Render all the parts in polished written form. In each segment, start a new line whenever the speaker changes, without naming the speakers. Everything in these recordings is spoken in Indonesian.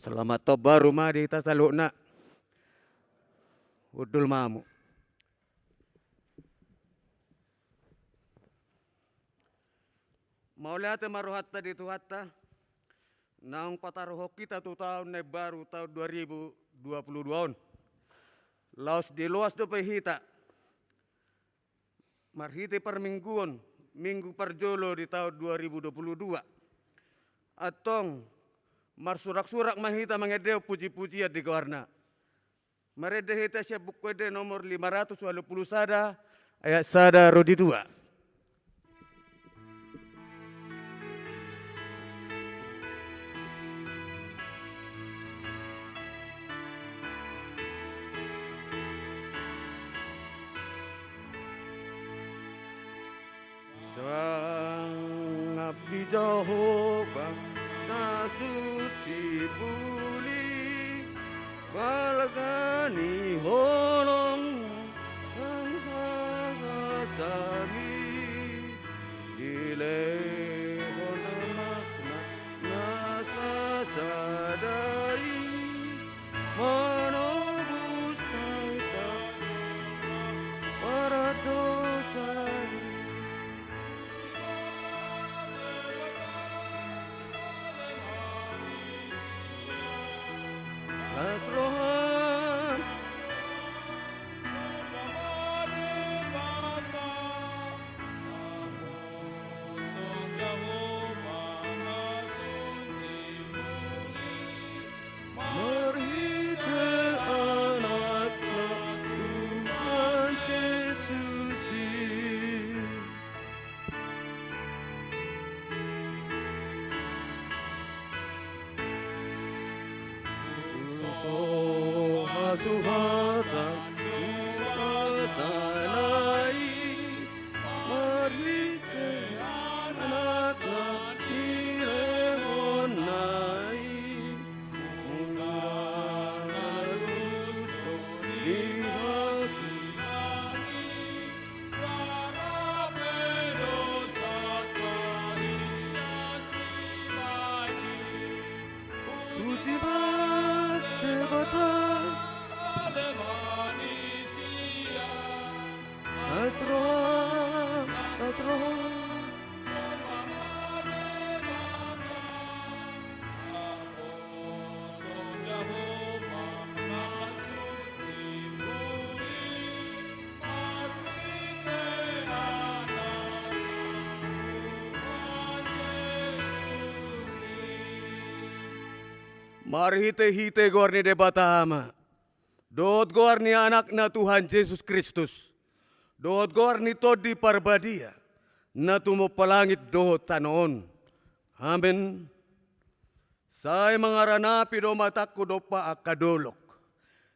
Selamat to baru madi ta salukna. Udul mamu. Mau lihat maruhatta di tuhatta. Nang pataruho kita tu tahun baru tahun 2022. Laos di luas do hita. Marhiti per mingguan, minggu perjolo di tahun 2022. Atong marsurak-surak mahita mangedeo puji-pujian di kawarna. Marede hita siya bukwede nomor 580 sada ayat sada rodi 2. Sang abdi Jehovah na suci buli balagani holong ang hasami dilehon anak na nasasadai manobus taita para dosa. Nasrohan Marhite anakna Tuhan Yesus. So hasuhatan salai marhite anakna nilehonai mundarusko dihati para pedosa kalias mibagi puji Asroh, asroh. Mari hite gorni de batama. Dot gorni anak na Tuhan Yesus Kristus. Dot gorni todi parbadia. Na tumo palangit dohot tanon. Amen. Say mangaranapi do matakku do pa akadolok.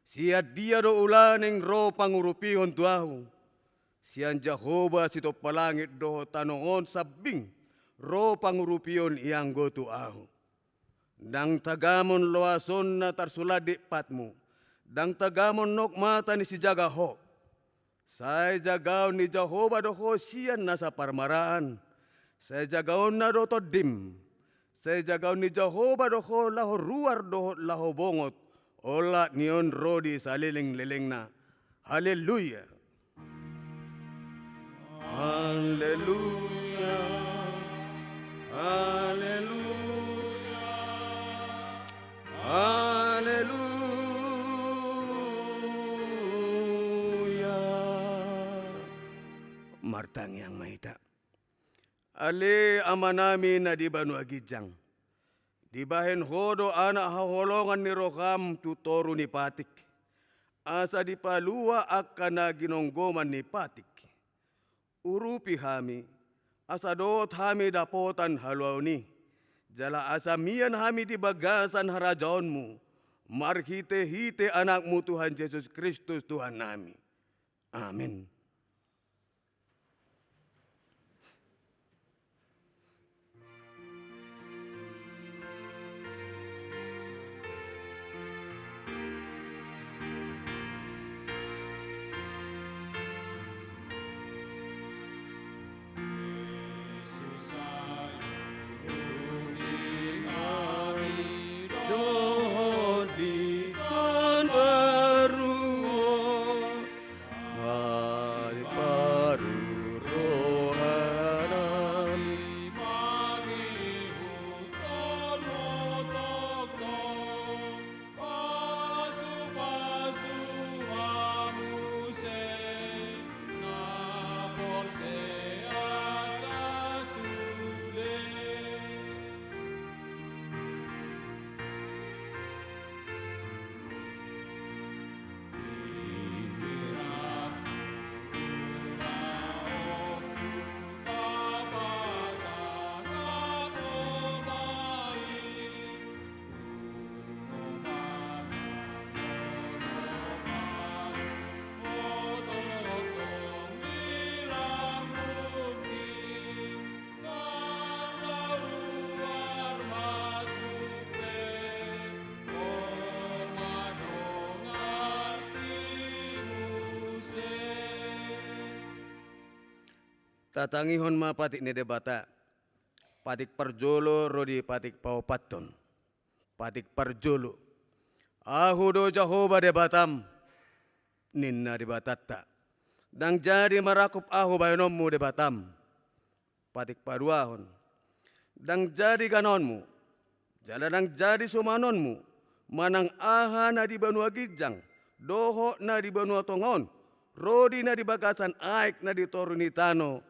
Siya dia do ulaning ro pangurupion tuahu. Siyan Jehovah sito palangit dohot tanon sabing. Ro pangurupion iyang go tuahu. Dang tagamon loason na tarsuladik patmu. Dang tagamon nok mata ni si jagaho. Say jagaw ni Jehovah doho siyan nasa parmaraan. Say jagaw na do todim. Say jagaw ni Jehovah doho laho ruar doho laho bongot. Ola niyon rodi sa liling-liling na. Haleluya. Haleluya. Haleluya. Haleluya. Martang yang mahita. Ale amanami na di banu agijang. Di bahen hodo anak haholongan ni roham tutoro ni patik. Asa di palua akan na ginonggoman ni patik. Urupi hami. Asa doot hami dapotan haluaw ni. Jala asamian hami di bagasan harajaonmu. Marhite-hite anakmu Tuhan Yesus Kristus Tuhan nami. Amin. Yesus ayu, Tatangihon ma patik ni debata. Patik parjolo rodi patik paupaton. Patik parjolo. Ahudo Jahoba debatam. Ninna debatatta. Dang jadi marakup ahu bayonommu debatam. Patik paduahon. Dang jadi kanonmu. Jala dang jadi sumanonmu. Manang aha na di Banua Gijang. Doho na di Banua Tongon. Rodi na di Bagasan Aik na di Torunitano.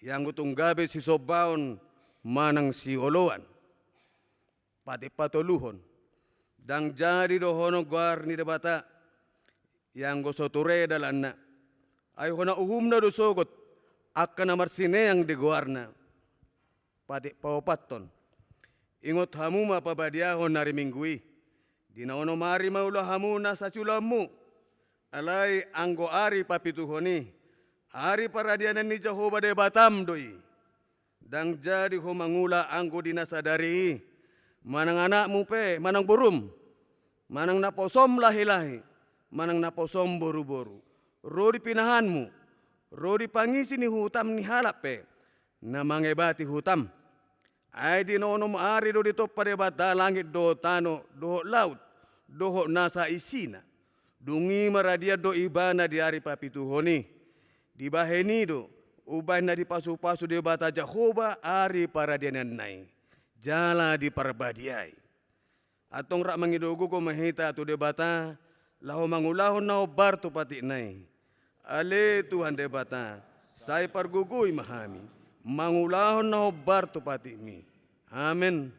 Yang utung gabe si Sobaon manang si Oloan. Pati patoluhon. Dang jadi dohono guar ni debata. Yang gosoture dalanna. Ayo na uhumna do sogot. Akka na marsine yang di guarna. Pati paupaton. Ingot hamu mapabadiahon nari minggui. Dinaono mari maula hamu na sa culamu. Alay anggo ari papituhoni. Ari paradianan ni Jahoba de Batam doi. Dang jadi ho mangula anggo dinasadari. Manang anakmu pe, manang burum. Manang naposom lahi-lahi. Manang naposom boru-boru. Rodi pinahanmu. Rodi pangisi ni hutam ni halap pe. Na mangebati hutam. Ay dinonom ari do dito padebata langit do tano do laut. Do nasa isina. Dungi maradia do ibana di ari papituhoni. Di bahenido, ubah na di pasu-pasu di bata Jahoba, ari para diananay. Jala di parbadiay. Atong rak mangidogo ko mahita to di bata, laho mangulahon na obar to pati nay. Ale Tuhan di bata, say pargugoy mahami, mangulahon na obar to pati mi. Amen.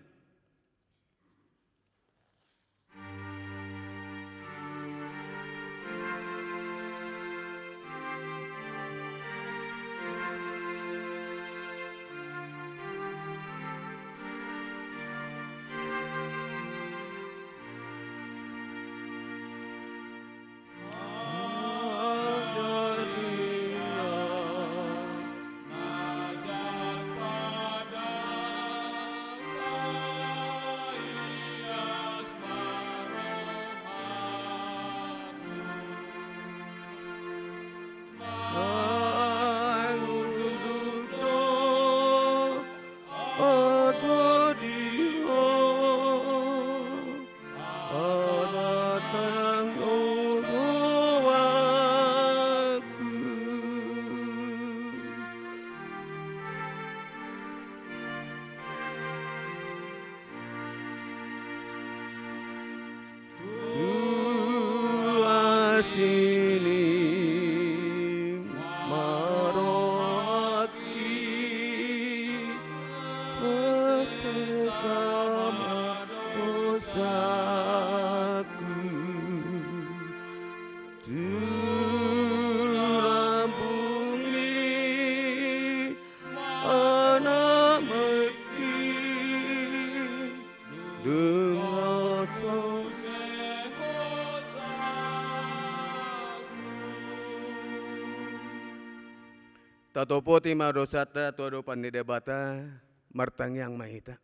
Tatopoti marosata todo pandidebata martang yang mahita.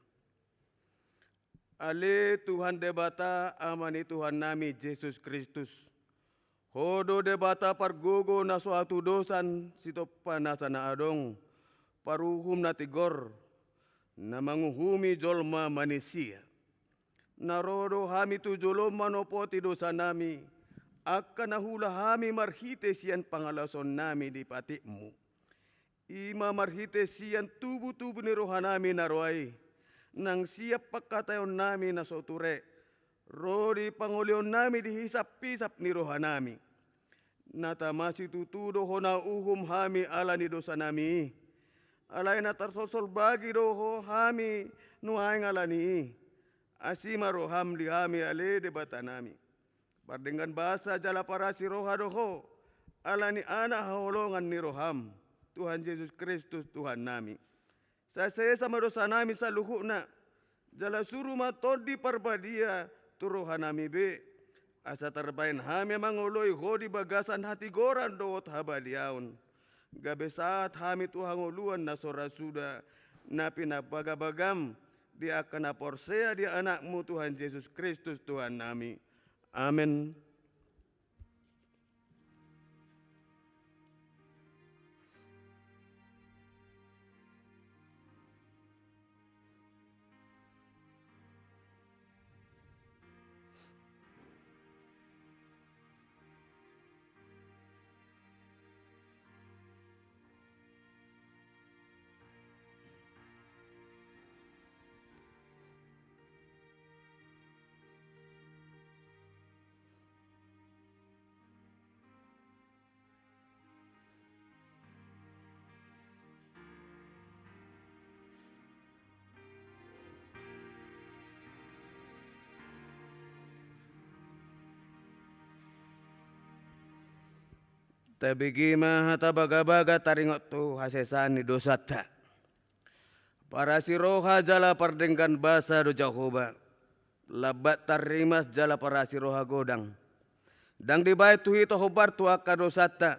Ale Tuhan debata amani Tuhan nami Yesus Kristus. Hodo debata pargogo na suatu dosan sito panasa na adong. Paruhum na tigor na manguhumi jolma manusia. Narodo hami tu jolom manopoti dosa nami. Akka nahula hami marhite siyan pangalason nami di patikmu. Ima marhite siyan tubuh-tubuh ni rohanami naroay. Nang siap pagkatayon nami na soture. Rodi pangulion nami dihisap-pisap ni rohanami. Natamasi tutudo ho na uhum hami ala ni dosa nami. Alay na tarsosol bagi roho hami nuay ngalani. Asima roham di hami ale debata nami. Pardengan bahasa jala parasi roha doho. Ala ni anak haolongan ni roham. Tuhan Yesus Kristus Tuhan nami. Saya sama dosa nami sa luhuk na. Jala suruh matod di parbadia turuhan nami be. Asa terbain hami mangoloi hodi bagasan hati goran doot habaliaun. Gabe saat hami Tuhan uluan na sora suda. Napi na bagabagam. Dia akan porsea dia anakmu Tuhan Yesus Kristus Tuhan nami. Amin. Tabigi mahata baga-baga taringot tu hasesan ni dosata. Para siroha jala pardengkan basa do Jahoba. Labat tarimas jala para siroha godang. Dang di bait tu hito hobar tu akka dosata.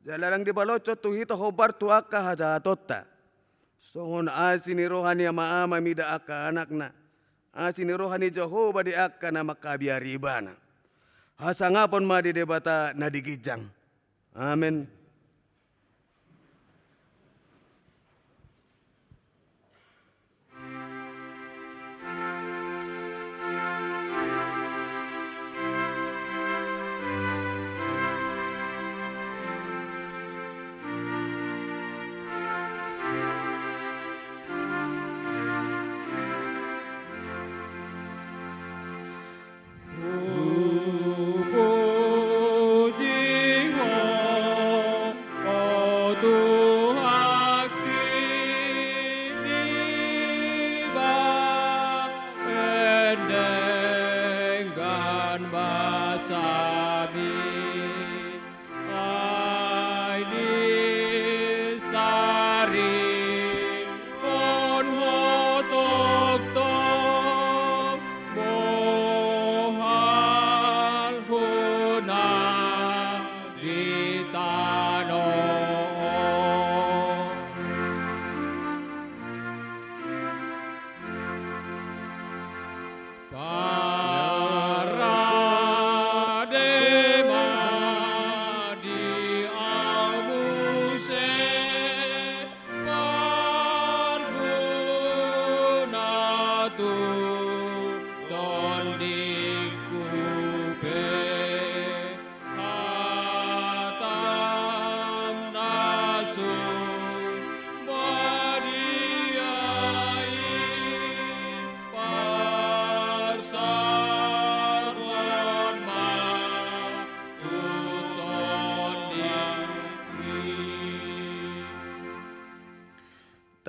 Jala dang di baloco tu hito hobar tu akka hajatotta. Songon asini rohani ama mida akka anakna. Asini rohani Jahoba di akka na makabiaribana. Hasangapon madi debata nadigijang. Amin.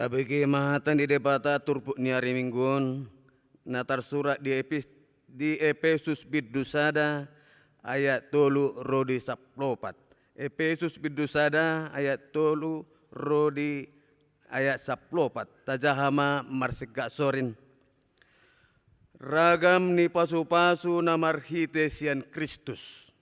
Tabigi mahatan di debata turpuk niari minggun natar surat di Efesus biddusada ayat 3 rodi 14. Efesus biddusada ayat 3 rodi ayat 14. Tajahama marsika sorin. Ragam ni pasu-pasu namarhite sian Kristus.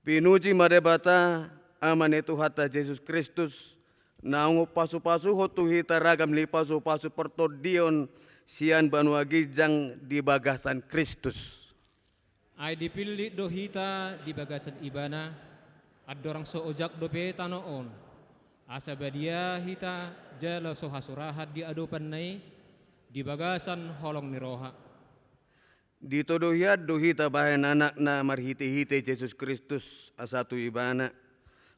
Pinuji madebata amane Tuhata Yesus Kristus. Naungu pasu-pasu hotu hita ragam li pasu-pasu pertodion sian banua gijang di bagasan Kristus.
Ai dipilih do hita di bagasan ibana adorang so ojak do pe tanoon. Asa badia hita jala so hasurahat di adopan nai di bagasan holong niroha.
Ditodohiat do hita bahan anak na marhite-hite Yesus Kristus asatu ibana.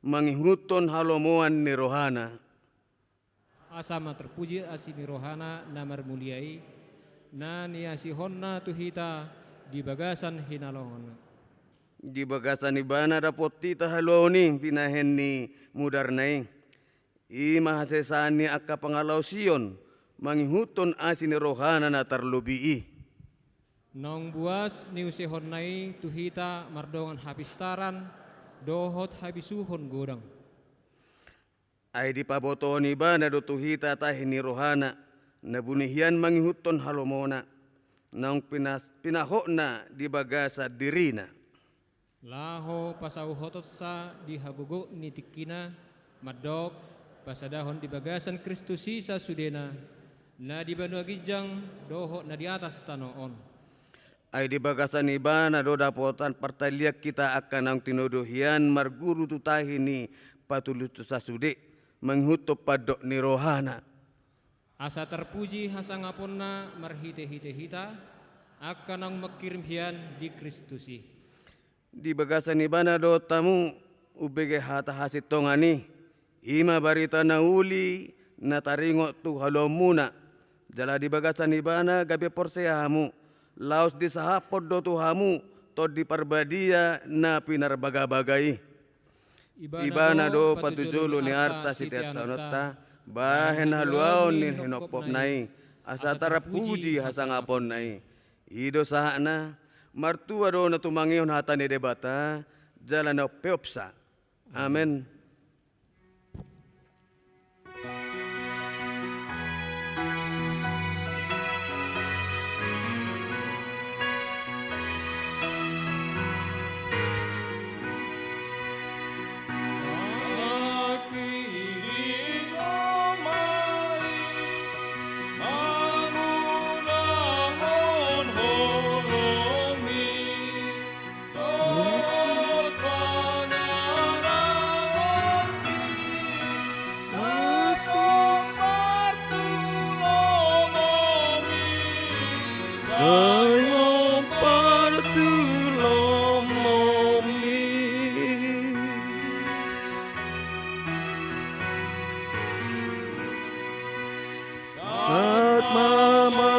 Manghuton halomoan ni rohana.
Asama terpuji asini rohana namar muliai na niasihonna tuhita di bagasan hinalongan.
Di bagasan ibana dapot tita haloni pinahen ni mudarnai. Ima hasesani akka pangalaw Sion manghuton asini rohana na tarlubii.
Nong buas niusihonnai tuhita mardongan hapistaran dohot habisuhon godang.
Ay di pabotoni ba na dotuhita tahini rohana na bunihian manghuton halomona nang pinaho na di bagasa dirina.
Laho pasauhotot sa di hagugo ni tikina madok pasadahon di bagasan Kristus sa sudena na di banua gijang dohot na di atas tanoon.
Ay di bagasan iba na do dapotan partaliak kita akan ang tinuduhian marguru tutahi ni patulut sa sudi menghutup padok ni rohana.
Asa terpuji hasangapon na marhite-hite hita akan ang makirimhian di Kristusi.
Di bagasan iba na do tamu ubege hata hasitongani ima barita na uli na taringot tu halomuna jala di bagasan iba na gabi porseamu. Laos di sahapod do tuhamu to di parbadia na pinarbaga-bagay. Ibana do patujulo ni arta si tiatanota bahen haluaon ni hinopop nai asa tarapuji hasangapon nai. Ido sahana martua do na tumangion hata ni debata jalan na peopsa. Amin. Sayang partulong momi. Saat mama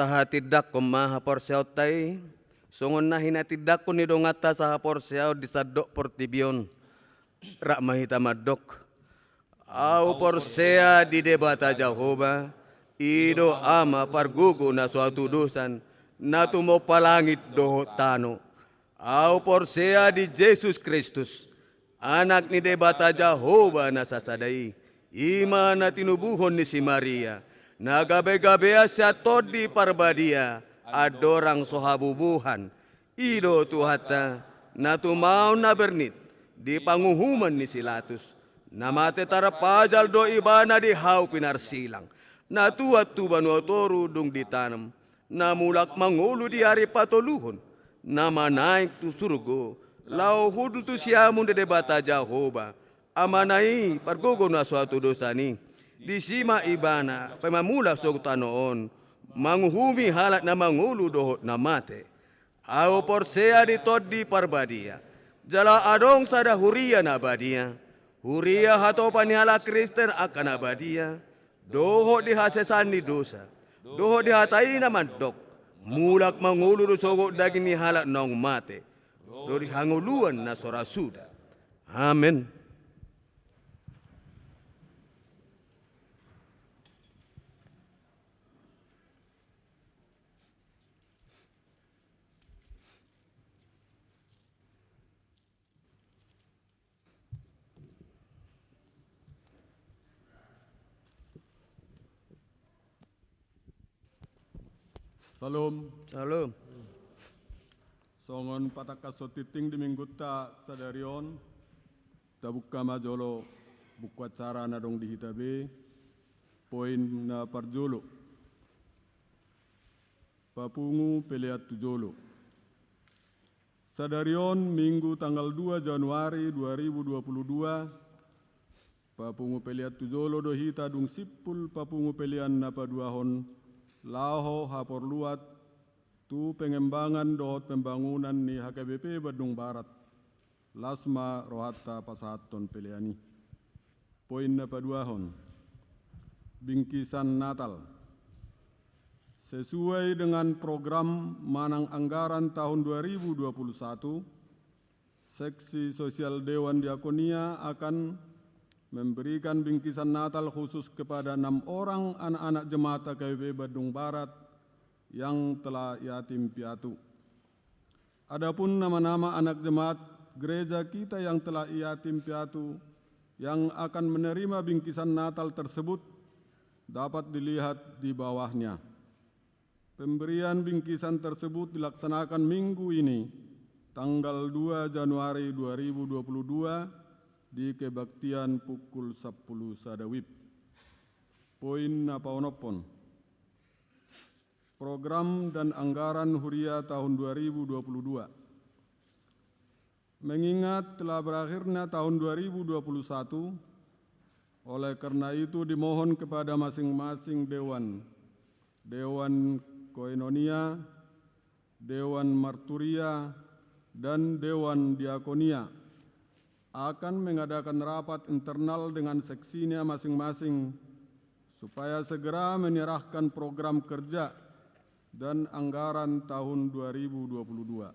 taha tidak kumaha porsiaw tay, sungon na hinatidak ko ni dongata sa porsiaw di sadok portibion, rak mahita madok. Au porsea di debata Jehovah, ido ama pargugo na suatu dosan, na tumo palangit doho tano. Au porsea di Jesus Kristus, anak ni debata Jehovah na sasadai, ima na tinubuhon ni si Maria, nagabe-gabea siya todi parbadia, adorang sohabubuhan, ido tuhata, na tumao na bernit, di panguhuman ni Silatus, namate tarapajal do ibana di hau pinarsilang, na tuat tuban otoru dung ditanam, na mulak mangulu di hari patoluhon, na manaik tu surgo, lau hudul tu siamun de debata Jehovah, amanai pargogo na suatu dosa ni, di sima ibana pemamula sogtanoon manguhumi halat na mangulu dohot na mate au porsea di todi parbadia jala adong sada huria na badia huria hato panihala Kristen akan abadia dohot di hasesani dosa dohot di hatai na mandok mulak mangulu do sogot daging ni halat nong mate do di hanguluan na sorasuda. Amin.
Salam.
Salam.
Songon pataka sotiting di mingguta sadarion tabukka majolo bukwa cara nadong dihitabe poin na parjolo papungu peleat tujolo sadarion minggu tanggal 2 Januari 2022 papungu peleat tujolo dohita dung sipul papungu pelian napa duahon laho hapor luat tu pengembangan dohot pembangunan ni HKBP Bandung Barat Lasma Rohata Pasaton Peleani. Poin na paduahon bingkisan Natal sesuai dengan program Manang Anggaran tahun 2021 Seksi Sosial Dewan Diakonia akan memberikan bingkisan Natal khusus kepada 6 orang anak-anak jemaat HKBP Bandung Barat yang telah yatim piatu. Adapun nama-nama anak jemaat gereja kita yang telah yatim piatu yang akan menerima bingkisan Natal tersebut dapat dilihat di bawahnya. Pemberian bingkisan tersebut dilaksanakan minggu ini, tanggal 2 Januari 2022 di kebaktian pukul 10 sadawib. Poin apa onopon? Program dan anggaran Huria tahun 2022. Mengingat telah berakhirnya tahun 2021, oleh karena itu dimohon kepada masing-masing Dewan Koinonia, Dewan Marturia, dan Dewan Diakonia akan mengadakan rapat internal dengan seksinya masing-masing supaya segera menyerahkan program kerja dan anggaran tahun 2022.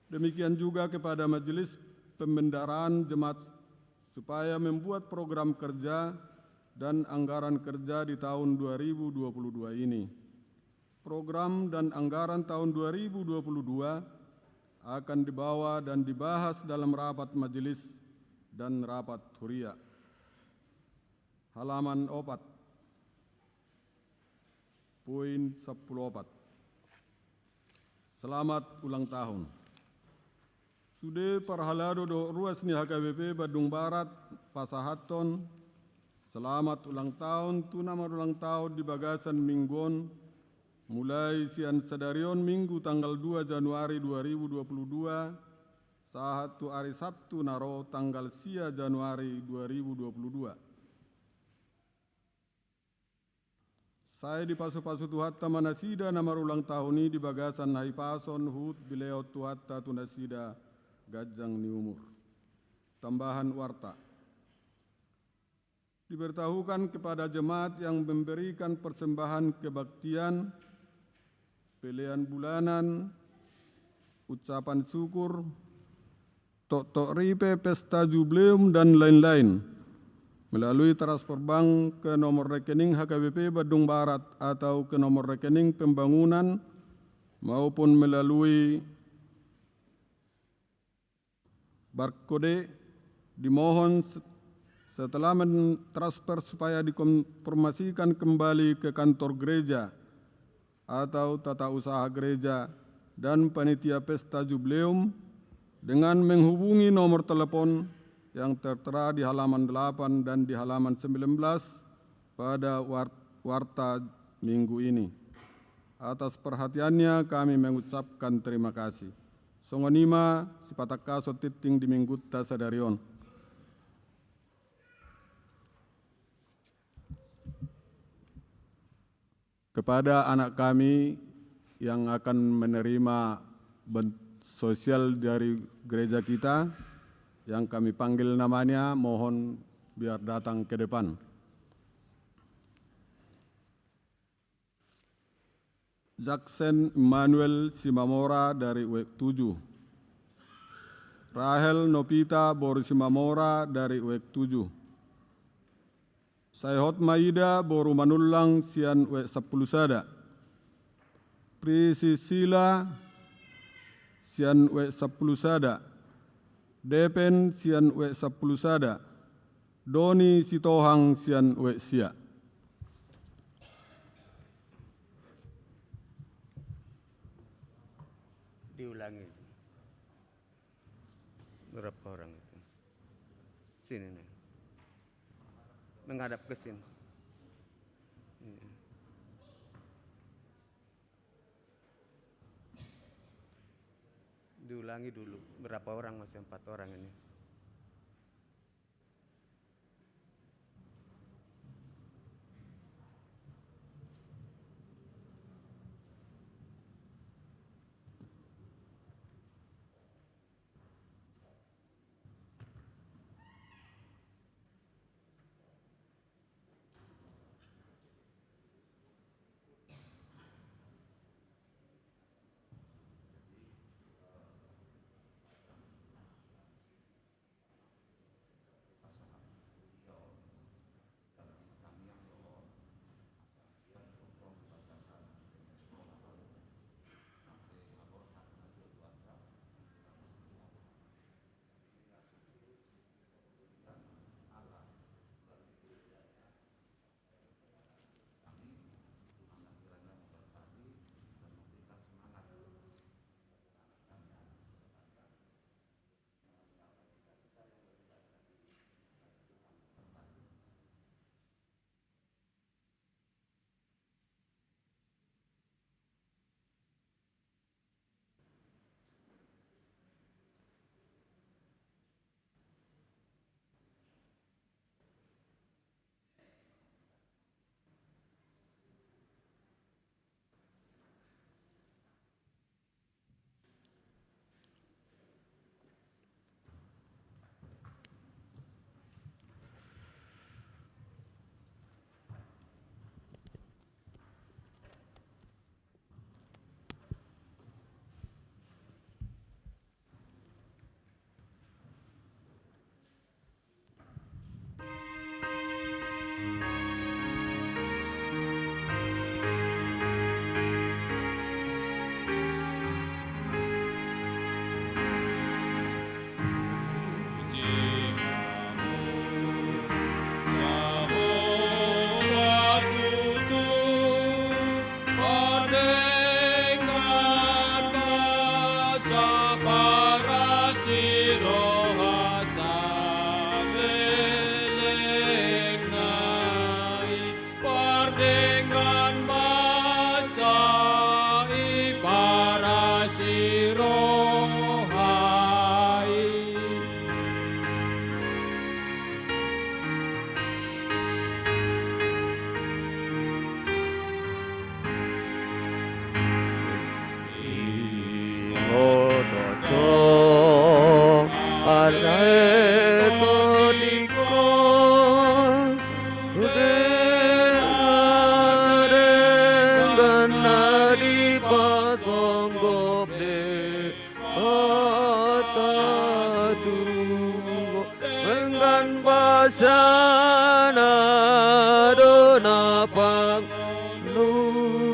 Demikian juga kepada Majelis Pembendaraan Jemaat supaya membuat program kerja dan anggaran kerja di tahun 2022 ini. Program dan anggaran tahun 2022 akan dibawa dan dibahas dalam rapat majelis dan rapat huria. Halaman 4. Poin 14. Selamat ulang tahun. Sude parhalado do ruas ni HKBP Badung Barat Pasahaton. Selamat ulang tahun, tunamar ulang tahun di Bagasan Minggon. Mulai sian sadarion Minggu tanggal 2 Januari 2022 sahatu hari Sabtu naro tanggal sia Januari 2022. Saya di pasu-pasu Tuhatta Manasida namar ulang tahun ini di Bagasan Haipason Hut Bileo Tuhatta Tunasida Gajang ni umur. Tambahan warta. Diberitahukan kepada jemaat yang memberikan persembahan kebaktian, pilihan bulanan, ucapan syukur, tok-tok ripe, pesta jubileum, dan lain-lain melalui transfer bank ke nomor rekening HKBP Badung Barat atau ke nomor rekening pembangunan maupun melalui barcode, dimohon setelah mentransfer supaya dikonfirmasikan kembali ke kantor gereja atau tata usaha gereja dan panitia pesta jubileum dengan menghubungi nomor telepon yang tertera di halaman 8 dan di halaman 19 pada warta minggu ini. Atas perhatiannya kami mengucapkan terima kasih. Songonima sipataka sotiting di minggu tasadarion. Kepada anak kami yang akan menerima sosial dari gereja kita, yang kami panggil namanya, mohon biar datang ke depan. Jackson Emmanuel Simamora dari UEK 7. Rahel Nopita Boru Simamora dari UEK 7. Sayhot Maida Boru Manulang Sian UEK 10 Sada. Priscilla Sian UEK 10 Sada. Depen Sian UEK 10 Sada. Doni Sitohang Sian UEK Sia.
Diulangi. Berapa orang itu? Sini nih. Menghadap ke sini. Diulangi dulu. Berapa orang? Masih 4 orang ini.
para siroha salelegnai pardengan basai para sirohai.
Sana dona pang luhon.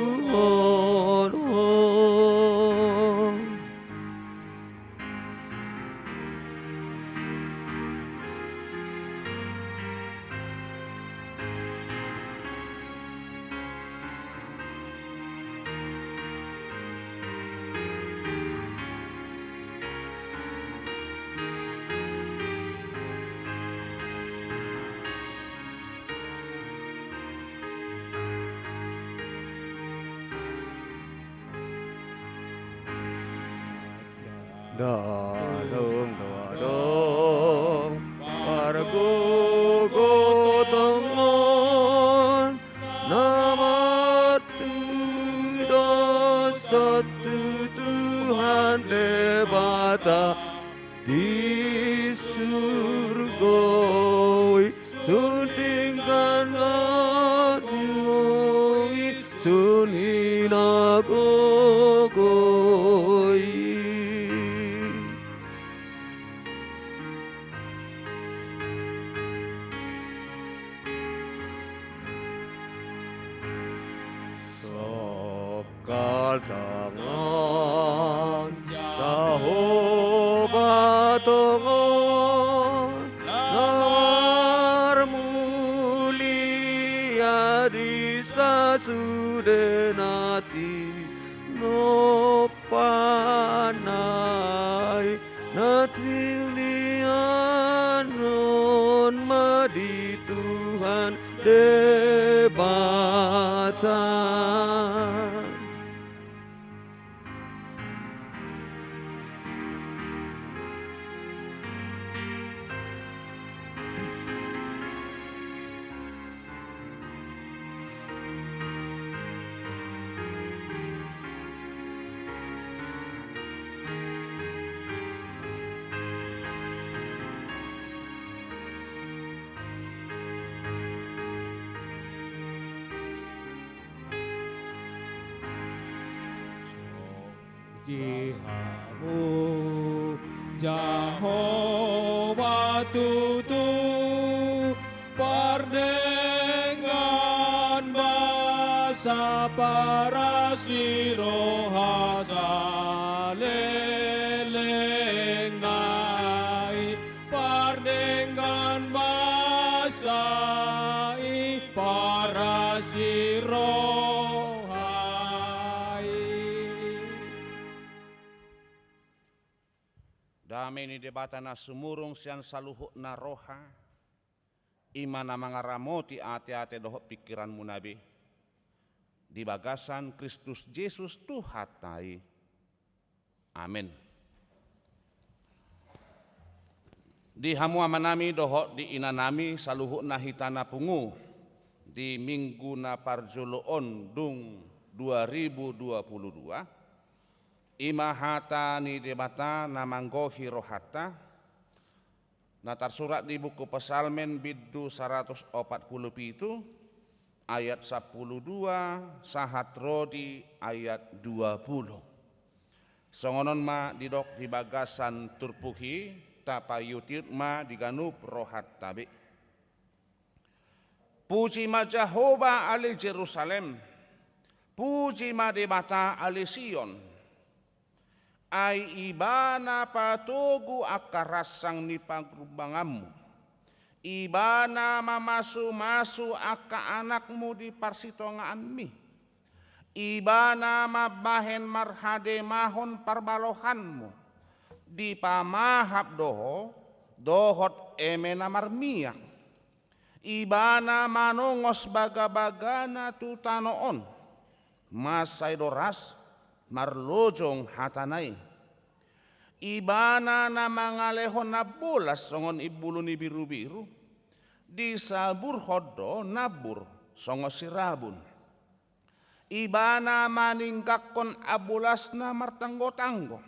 Dong pargogo tongon nama Tuhan satu Tuhan debata di surga suntingkan adui sunina gogoi. Sokal tangan tahu batongon lamar mulia di sasudenati no panai natilianon madi Tuhan debatan.
Jihamu Jehovah tutu pardengan basa para siroha salelegnai pardengan basai para sirohai.
Damai ni debata na sumurung sian saluhuk na roha, imana mangaramoti ate-ate dohok pikiranmu nabi, di bagasan Kristus Yesus Tuhatai. Amin. Di hamua manami dohok di inanami saluhuk na hitana pungu, di minggu na parjoloon dung 2022, imahata ni debata namanggohi rohata na tersurat di buku Pesalmen biddu 147 ayat 12 sahat rodi ayat 20. Songonon ma didok di bagasan turpuhi tapayutir ma diganup rohat tabi. Puji ma Jehovah ali Jerusalem, puji ma debata ali Sion. Ai ibana patugu akarasang ni pagrubanganmu. Ibana mamasu-masu aka anakmu di parsitongaan mi. Ibana mabahen marhade mahon parbalohanmu. di pamahap dohot emena marmiak, ibana manongos baga-bagana tu tanoon, masay doras marlojong hatanay. Ibana na mga lehon na bulas songon ibulo ni biru-biru, di sabur hodo nabur songo sirabun. Ibana maninggakon abulas na martanggo-tanggo,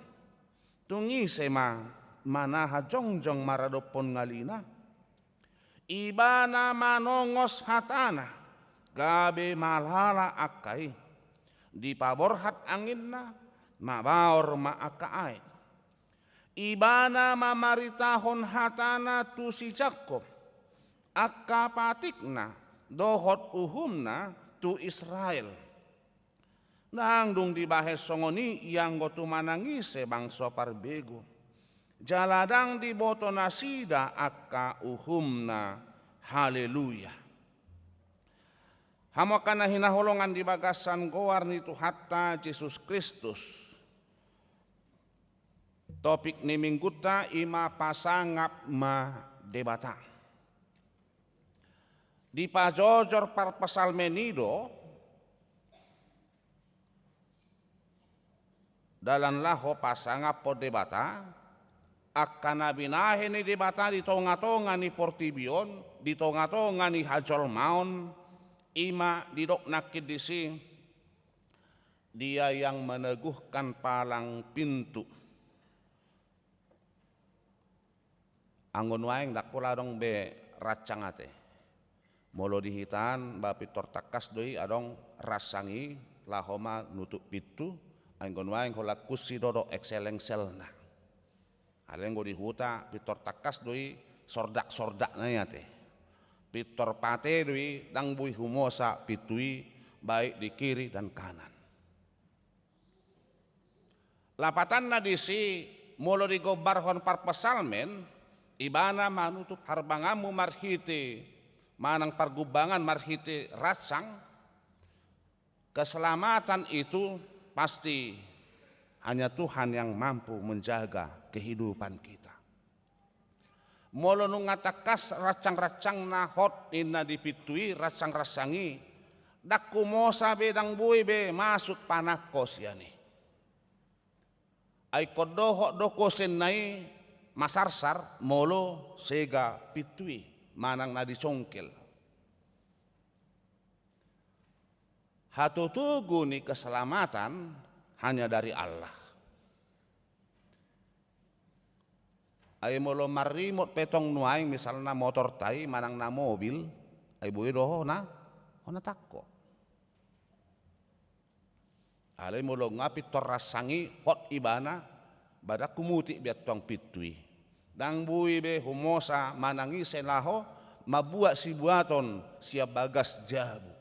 tungi sema manaha jongjong maradopon ngalina. Ibana manongos hatana, gabe malhala akay, di paborhat angin na mabaor maakaay. Ibana mamaritahon hatana tu si Jakob, akapatikna dohot uhumna tu Israel. Nangdung dibahas songoni yang gotu manangise bangso parbego. Jaladang di boto nasida akka uhumna. Haleluya. Hamokan na hinahulungan di bagasan goar ni Tuhatta Yesus Kristus. Topik ni mingguta ima pasangap ma debata. Di pajojor parpasal menido, dalam laho pasangap po debata, akan nabinahe ni debata di tonga-tonga ni Portibion, di tonga-tonga ni Hajol Maun, ima didok nakid disi, dia yang meneguhkan palang pintu. Anggon waeng dak pula dong be racangate. Molo dihitan bapi tortakas doi adong rasangi lahoma nutup pitu. Anggon waeng hola kusi dodo excel-excelna. Alenggo dihuta pitor takas doi sordak-sordak nanya teh. Pitor pate doi dang bui humosa pitui baik di kiri dan kanan. Lapatan na disi molo digobarhon parpasalmen, ibana manutup harbangamu marhite manang pargubangan marhite rasang. Keselamatan itu pasti hanya Tuhan yang mampu menjaga kehidupan kita. Molo nungatakas racang-racang nahot inna dipitui racang-rasangi dak kumosa bedang bui be masuk panakos yani. Ay kodohok dokosen nai masarsar molo sega pitui manang nadisongkel. Hatutugu ni keselamatan hanya dari Allah. Ay molo marimot petong nuaing misalnya motor tai manang na mobil ay bui doho na takko. Alay molo ngapit torasangi hot ibana badak kumuti biat tong pitui. Dang bui be humosa manangi selaho mabuat si buaton siap bagas jabu.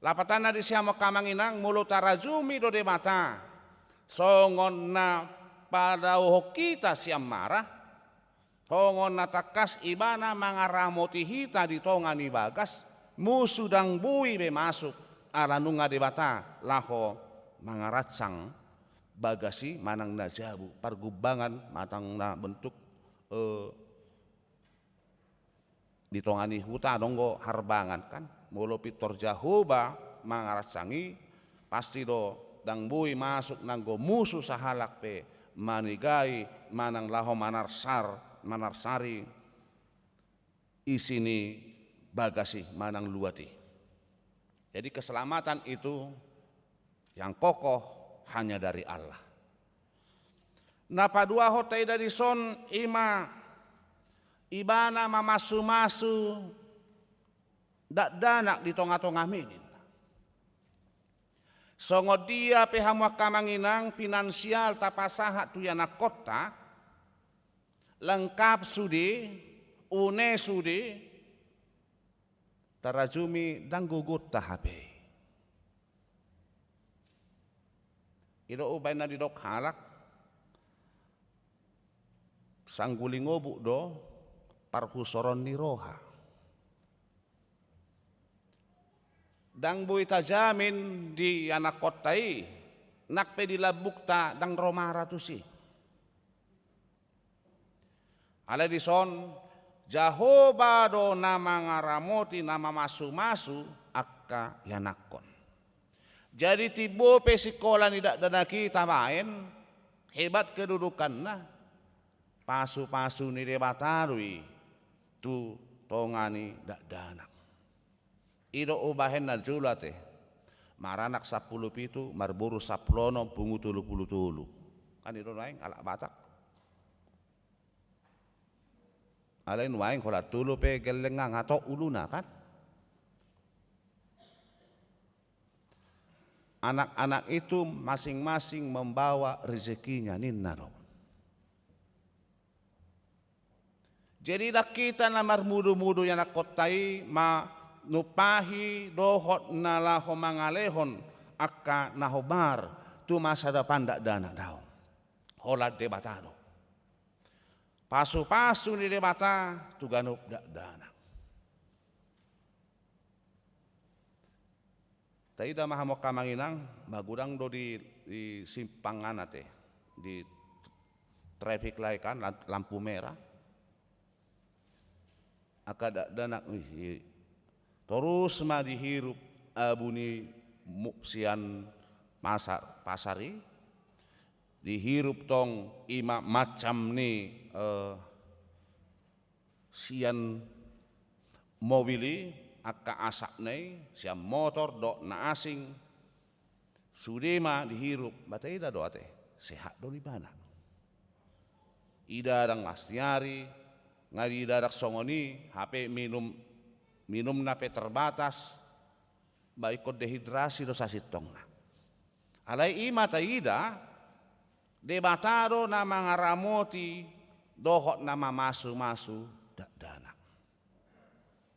Lapatan na di siya makamanginang mulu tarajumi do de mata. Songon na padauho kita siya marah. Songon na takas ibana mangaramoti hita di tongan ni bagas. Musudang bui be masuk alanunga de mata. Laho mangaratsang bagasi manang na jabu. Pargubangan matang na bentuk di tongani huta donggo harbangan kan. Molo pitor jahoba mangarasangi pasti do dang bui masuk nanggo musuh sahalak pe manigai manang laho manarsari isini bagasi manang luati. Jadi keselamatan itu yang kokoh hanya dari Allah. Napa dua hotai dari son ima ibana mamasu-masu dak danak di tonga-tonga minin. Songo dia pehamwa kamanginang finansial tapasaha tu yana kota lengkap sudi une sudi tarajumi dan gugut tahabe. Ilo ubay na didok halak sanggulingobu do parhusoron ni roha. Dang bui tajamin di anak kotai nakpe dilabukta dang romara tu si Ala dison Jahoba do nama ngaramoti nama masu-masu akka yanakon. Jadi tibo pe sekolah tidak dana kita main hebat kedudukan na pasu-pasu ni debatarui tu tongani dak danak. Ido ubahen na jula teh maranak 10 pitu marburu 10 pungu 30 kan itu naing alak batak. Alain waing kola tulu pe gelengang atau uluna kan. Anak-anak itu masing-masing membawa rezekinya ninnaro. Jadi dak kita namar mudu-mudu yang nakotai ma nupahi dohot nalaho mangalehon akka nahobar tu masa depan dak dana daun. Hola debatado. Pasu-pasu ni debata tu ganup dak dana. Taida mahamok kamanginang magudang do di simpangan ate di traffic light kan lampu merah. Akadak dana terus ma dihirup abuni muksian pasari dihirup tong ima macam ni sian mobili akka asak nei sian motor dok na asing sudema dihirup batai ida doate sehat do libana ida dang lastiari ngadi dadak songoni HP minum nape terbatas baik dehidrasi do sasitong na alai ima taida debatado nama ngaramoti dohot nama masu-masu dak dana.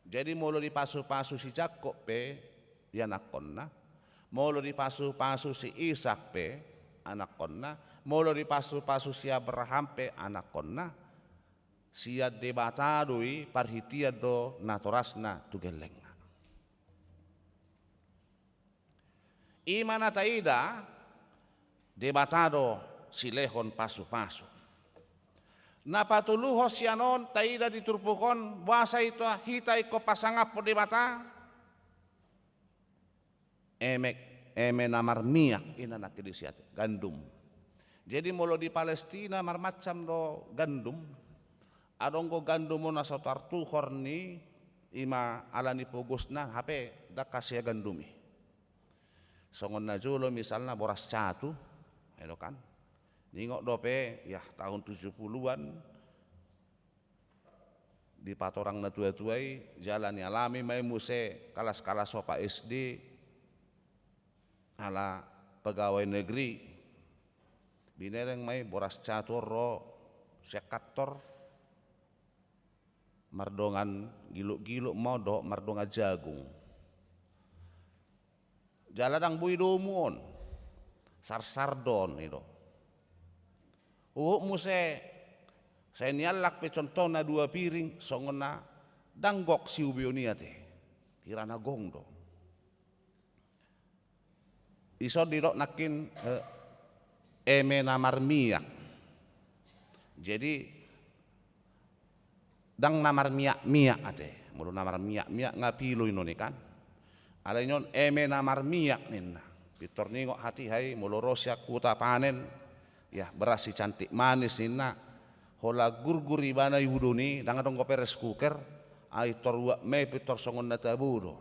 Jadi molo di pasu-pasu si Jakob pe anak konna, molo di pasu-pasu si Ishak pe anak konna, molo di pasu-pasu si Abraham pe anak konna, sia debatadoi parhitia do natorasna tugelenga. Imana taida debatado silehon pasu-pasu. Napatuluho sianon taida diturpukon bahasa itu hitai ko pasangap po debata. Eme namar miak inanak kedisiat gandum. Jadi molo di Palestina mar macam do gandum. Adonggo gandum mo nasa tartuhor ni ima alani pugusna hape dakasya gandumi. Songon na julo misalnya boras catu, elo kan. Ningok dope ya tahun 70-an di patorang na tua-tuai jalan alami may muse kalas-kalas sopa SD ala pegawai negeri binereng may boras catur ro sekator mardongan giluk-giluk modo mardonga jagung jaladang bui domon sar-sardon itu muse saya nialak pe contoh na 2 piring songona danggok si ubionia te hirana gongdo iso dirok nakin eme namar miak jadi dang namar miak ate mulu namar miak ngapilo inoni kan alenyon eme namar miak ninna pitor ningok hati hai mulu rosya kuta panen ya berasi cantik manis nina hola gurgur ibana yudoni dang adong peres kuker ai torwa me pitor songon na tabudo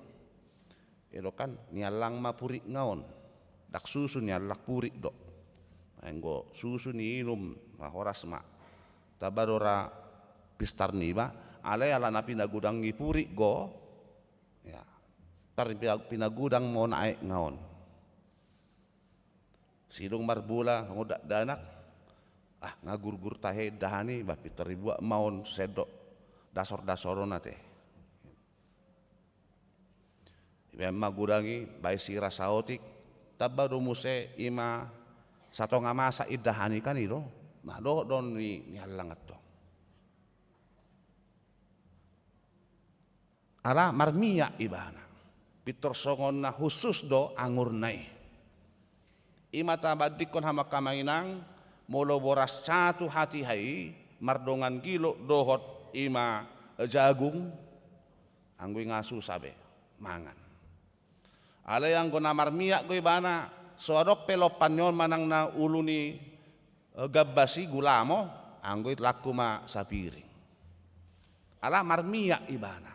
elo kan nialang mapuri ngaon dak susu nialak puri do enggo susu ni inum horas ma tabadora pistar niba ale ala na pinagudang ngipuri go ya tar pinagudang mo naik ngaon sidong marbula ngodak danak ngagurgur tahe dahani bapi teribua maun sedok dasor-dasoron nate memang gudangi bai sira saotik tabadu muse ima sato ngamasa idahani kan iro nah do don ni halangat to ala marmia ibana pitor songon na khusus do angur nai ima tabadikon hama kamainang molo boras catu hati hai mardongan gilo dohot ima jagung anggoy ngasu sabe mangan. Ala yang guna marmiak goy bana sodok pelopan yon manang na ulu ni gabbasi gulamo anggoy laku ma sapiring. Ala marmiak ibana.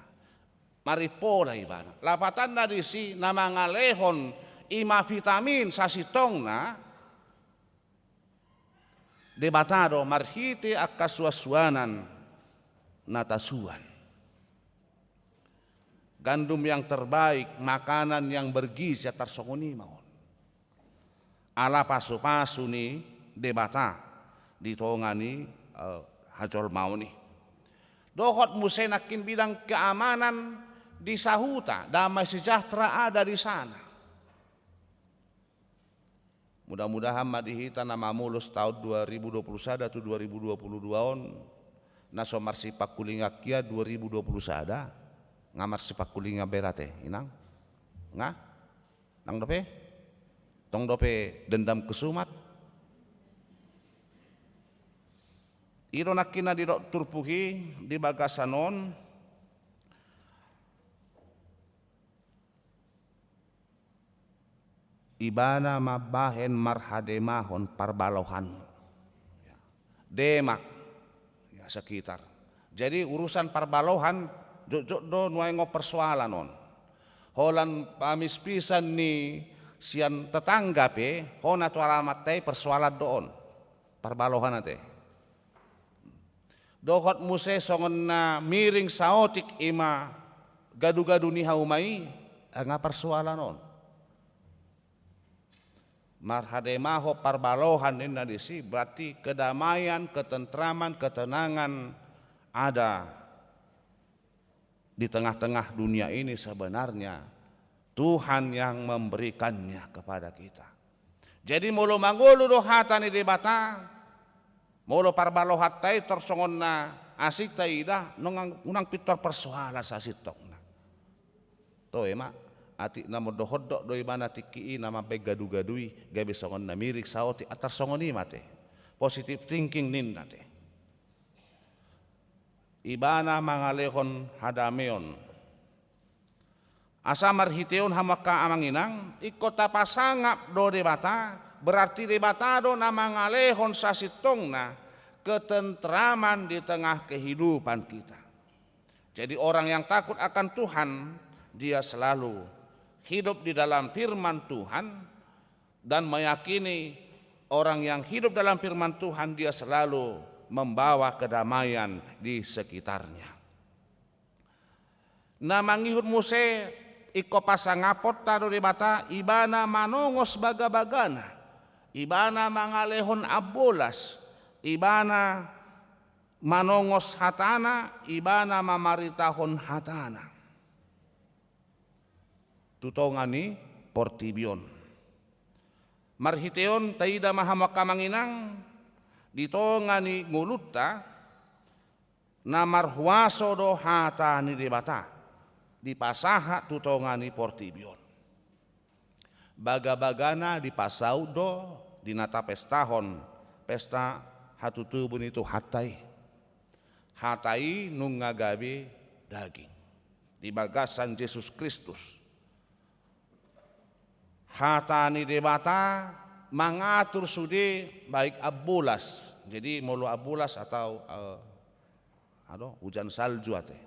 Maripola ibana. Lapatan na disi na mga lehon ima vitamin sa sitong na debatado marhiti ak kaswaswanan natasuan. Gandum yang terbaik, makanan yang bergizi tarsongoni maon. Ala pasu-pasu ni debata ditongani hajol mau ni. Dohot musenakin bidang keamanan di Sahuta, damai sejahtera ada di sana. Mudah-mudahan madihita nama mulus tahun 2021 atau 2022 on naso marsipak kulinga kia 2021 ngamar sipak kulinga berate inang nang dope tong dope dendam kesumat iro nakina di turpuhi di bagasanon ibana mabahen marhademahon parbalohan demak ya, sekitar. Jadi urusan parbalohan jok do nuaingo persoalan on. Holan pamis pisan ni sian tetangga pe hona tu alamat teh persoalan doon parbalohan ate. Dohot muse songon na miring saotik ima gadu-gadu ni haumai nga persoalan on. Marhademaho parbalohan inna disi berarti kedamaian, ketentraman, ketenangan ada di tengah-tengah dunia ini sebenarnya Tuhan yang memberikannya kepada kita. Jadi mulu mangulu do hatani debata mulu parbalohat tai tersongon na asik taida nunang pitor persoalan sasitokna. To emak ati namo dohodok doi mana tiki nama begadu-gadui gabe songon na mirik saoti atar songoni mate positive thinking nin nate ibana mangalehon hadameon asa marhiteon hamaka amanginang ikota pasangap do debata berarti debatado na mangalehon sasitongna ketentraman di tengah kehidupan kita. Jadi orang yang takut akan Tuhan dia selalu hidup di dalam firman Tuhan dan meyakini orang yang hidup dalam firman Tuhan dia selalu membawa kedamaian di sekitarnya. Namangihun muse iko pasangapot taro debata ibana manongos baga-bagana, ibana mangalehon abolas, ibana manongos hatana, ibana mamaritahon hatana. Tutongani portibion. Marhiteon taida mahamakamanginang ditongani ngulutta na marhuaso do hata ni debata di pasaha tutongani portibion. Baga-bagana di pasau do di nata pestahon pesta hatutubun itu hatai. Hatai nungagabe daging di bagasan Yesus Kristus. Hatani debata mengatur sudi baik abulas, jadi mulu abulas atau hujan salju ate,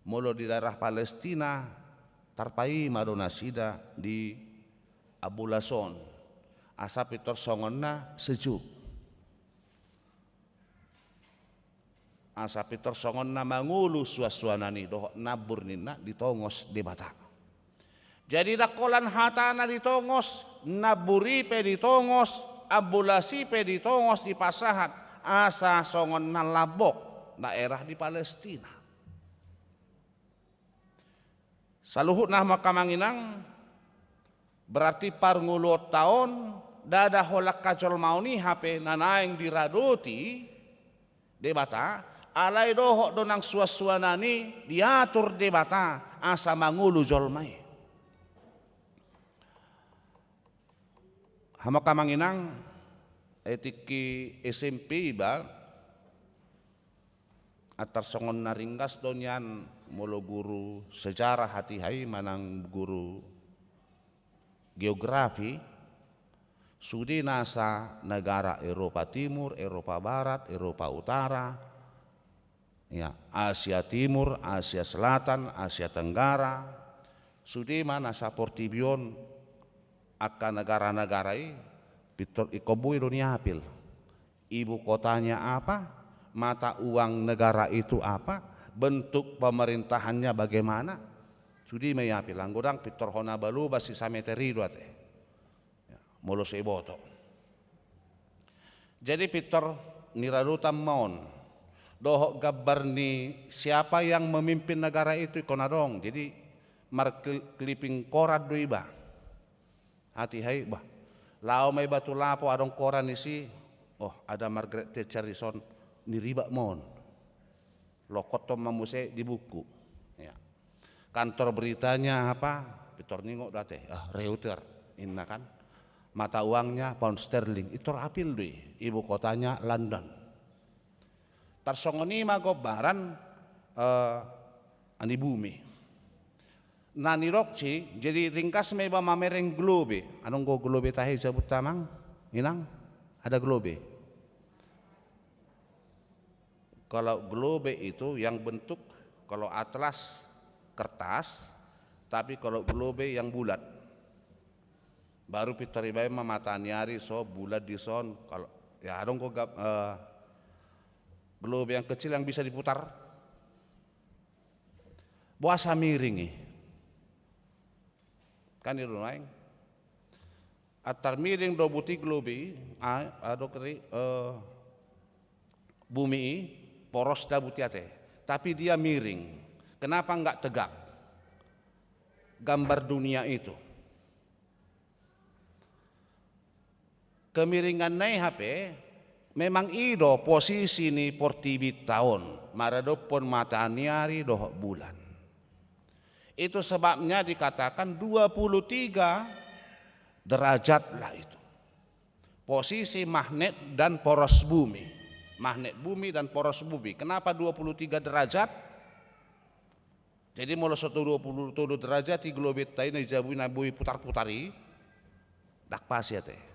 mulu di daerah Palestina tarpai madona sida di abulason, asap itu songonna sejuk, asap itu songonna mangulu suaswanani doh nabur nina ditongos debata. Jadi dakolan hatana ditongos, naburi pe ditongos, abulasi pe ditongos di pasahat, asa songon nalabok daerah di Palestina. Saluhut nah makamanginang berarti parngulot tahun dada holak kacol mauni hape nanaing diradoti debata alai dohok donang suaswanani diatur debata asa mangulu jolmai. Hamaka manginang etiki SMP ba atar songon naringgas donyan molo guru sejarah hati hai manang guru geografi sudi nasa negara Eropa Timur, Eropa Barat, Eropa Utara, ya, Asia Timur, Asia Selatan, Asia Tenggara, sudi mana sa portibion akan negara-negara pitor ikobui dunia apil. Ibu kotanya apa, mata uang negara itu apa, bentuk pemerintahannya bagaimana, sudi mayapil. Anggodang pitor hona balu basi sameteri duate. Molo seboto. Jadi pitor niradutam maon dohok gabar ni siapa yang memimpin negara itu ikonadong. Jadi markliping korat do iba. Hati hai bah. Lao may batu lapo adong koran isi. Oh, ada Margaret Thatcher ison niriba maon. Lokot to mamuse di buku. Ya. Kantor beritanya apa? Pitor ningok date. Reuters inna kan. Mata uangnya pound sterling itu apil deh, ibu kotanya London. Tarsongoni magobaran ani bumi. Nani rokci jadi ringkas meba mamereng globe. Anong go globe tahi sebut tamang? Inang ada globe. Kalau globe itu yang bentuk kalau atlas kertas, tapi kalau globe yang bulat. Baru pitaribai mamataniari so bulat di son kalau ya dong kok globe yang kecil yang bisa diputar buasa miring kan itu naing atar miring do buti globe ado keri bumi poros da butiate tapi dia miring. Kenapa enggak tegak gambar dunia itu? Kemiringan nai HP memang ido posisi ni portibit tahun maradopon mataniari doh bulan. Itu sebabnya dikatakan 23 derajat lah itu. Posisi magnet dan poros bumi. Magnet bumi dan poros bumi. Kenapa 23 derajat? Jadi mula 120 derajat di globet tayo na jabuin na bui putar-putari. Dakpas ya teh.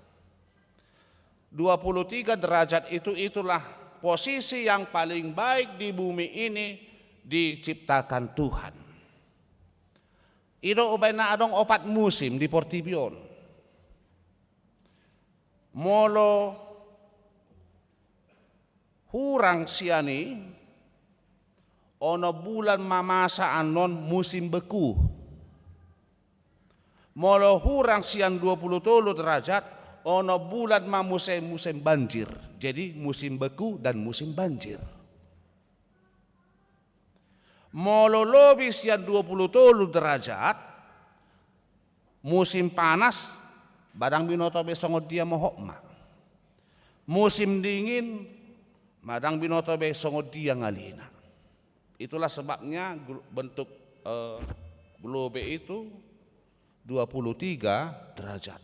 23 derajat itulah posisi yang paling baik di bumi ini diciptakan Tuhan. Ido ubaina adong 4 musim di Portibion. Molo hurang siani ono bulan mamasa anon musim beku. Molo hurang sian 23 derajat ono bulan ma musim banjir. Jadi musim beku dan musim banjir. Molo lobi sian 23 derajat musim panas badang binoto besongo dia mohokma. Musim dingin badang binoto besongo dia ngalina. Itulah sebabnya bentuk globe itu 23 derajat.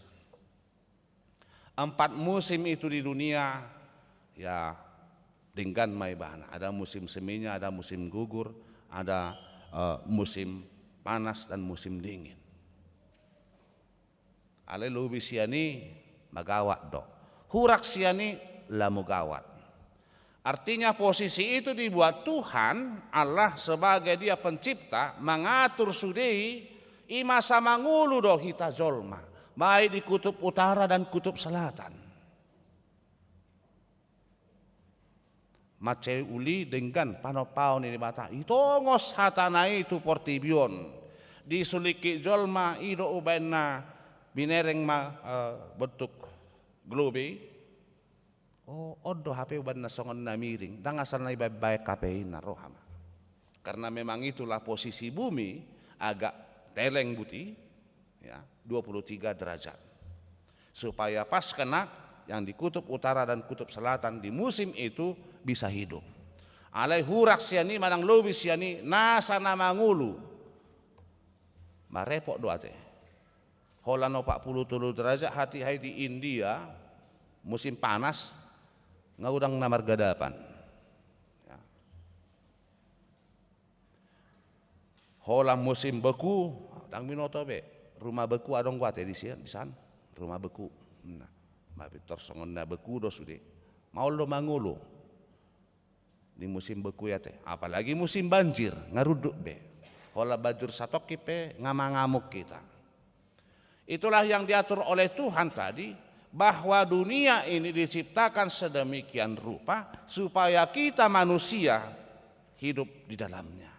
4 musim itu di dunia ya dengan mai bahana. Ada musim seminya, ada musim gugur, ada musim panas dan musim dingin. Ale lubi siani magawat do. Hurak siani lamu gawat. Artinya posisi itu dibuat Tuhan Allah sebagai dia pencipta mengatur sudei ima sama ngulu do hita zolma. Baik di kutub utara dan kutub selatan. Macai uli dengan panopau ni bata. Itongos hatanai itu Portibion. Disuliki jolma ido ubaina binereng ma bentuk globe. Oh, odo HP ubaina songon na miring. Dan asal na ibay kapein na rohama. Karena memang itulah posisi bumi agak teleng buti. Ya, 23 derajat. Supaya pas kena yang di kutub utara dan kutub selatan di musim itu bisa hidup. Alai hurak siani manang lobi siani nasa nama ngulu. Marepok doa teh. Holano 40 derajat hati hai di India musim panas ngaudang namar gadapan. Ya. Hola musim beku, tang minoto be, rumah beku adong kuat di sana, rumah beku. Nah, Victor songon na beku do sude, mau lo mangulu di musim beku ya teh, apalagi musim banjir ngaruduk be, hola banjir satok kipe ngamuk kita. Itulah yang diatur oleh Tuhan tadi, bahwa dunia ini diciptakan sedemikian rupa supaya kita manusia hidup di dalamnya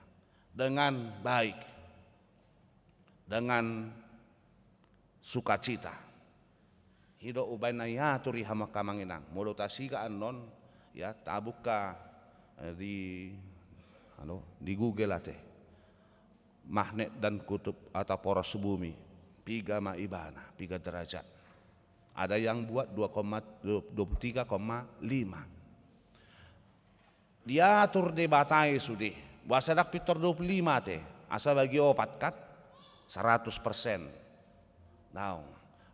dengan baik, dengan sukacita. Hidup ubay na yaturi hama kamanginang, mulutasiga anon ya tabuka di Google ate magnet dan kutub atau poros bumi 3 maibana 3 derajat. Ada yang buat 23,5. Diatur di batai sudi. Wasadak pitor 25 teh. Asa bagi opat kat 100%. Now,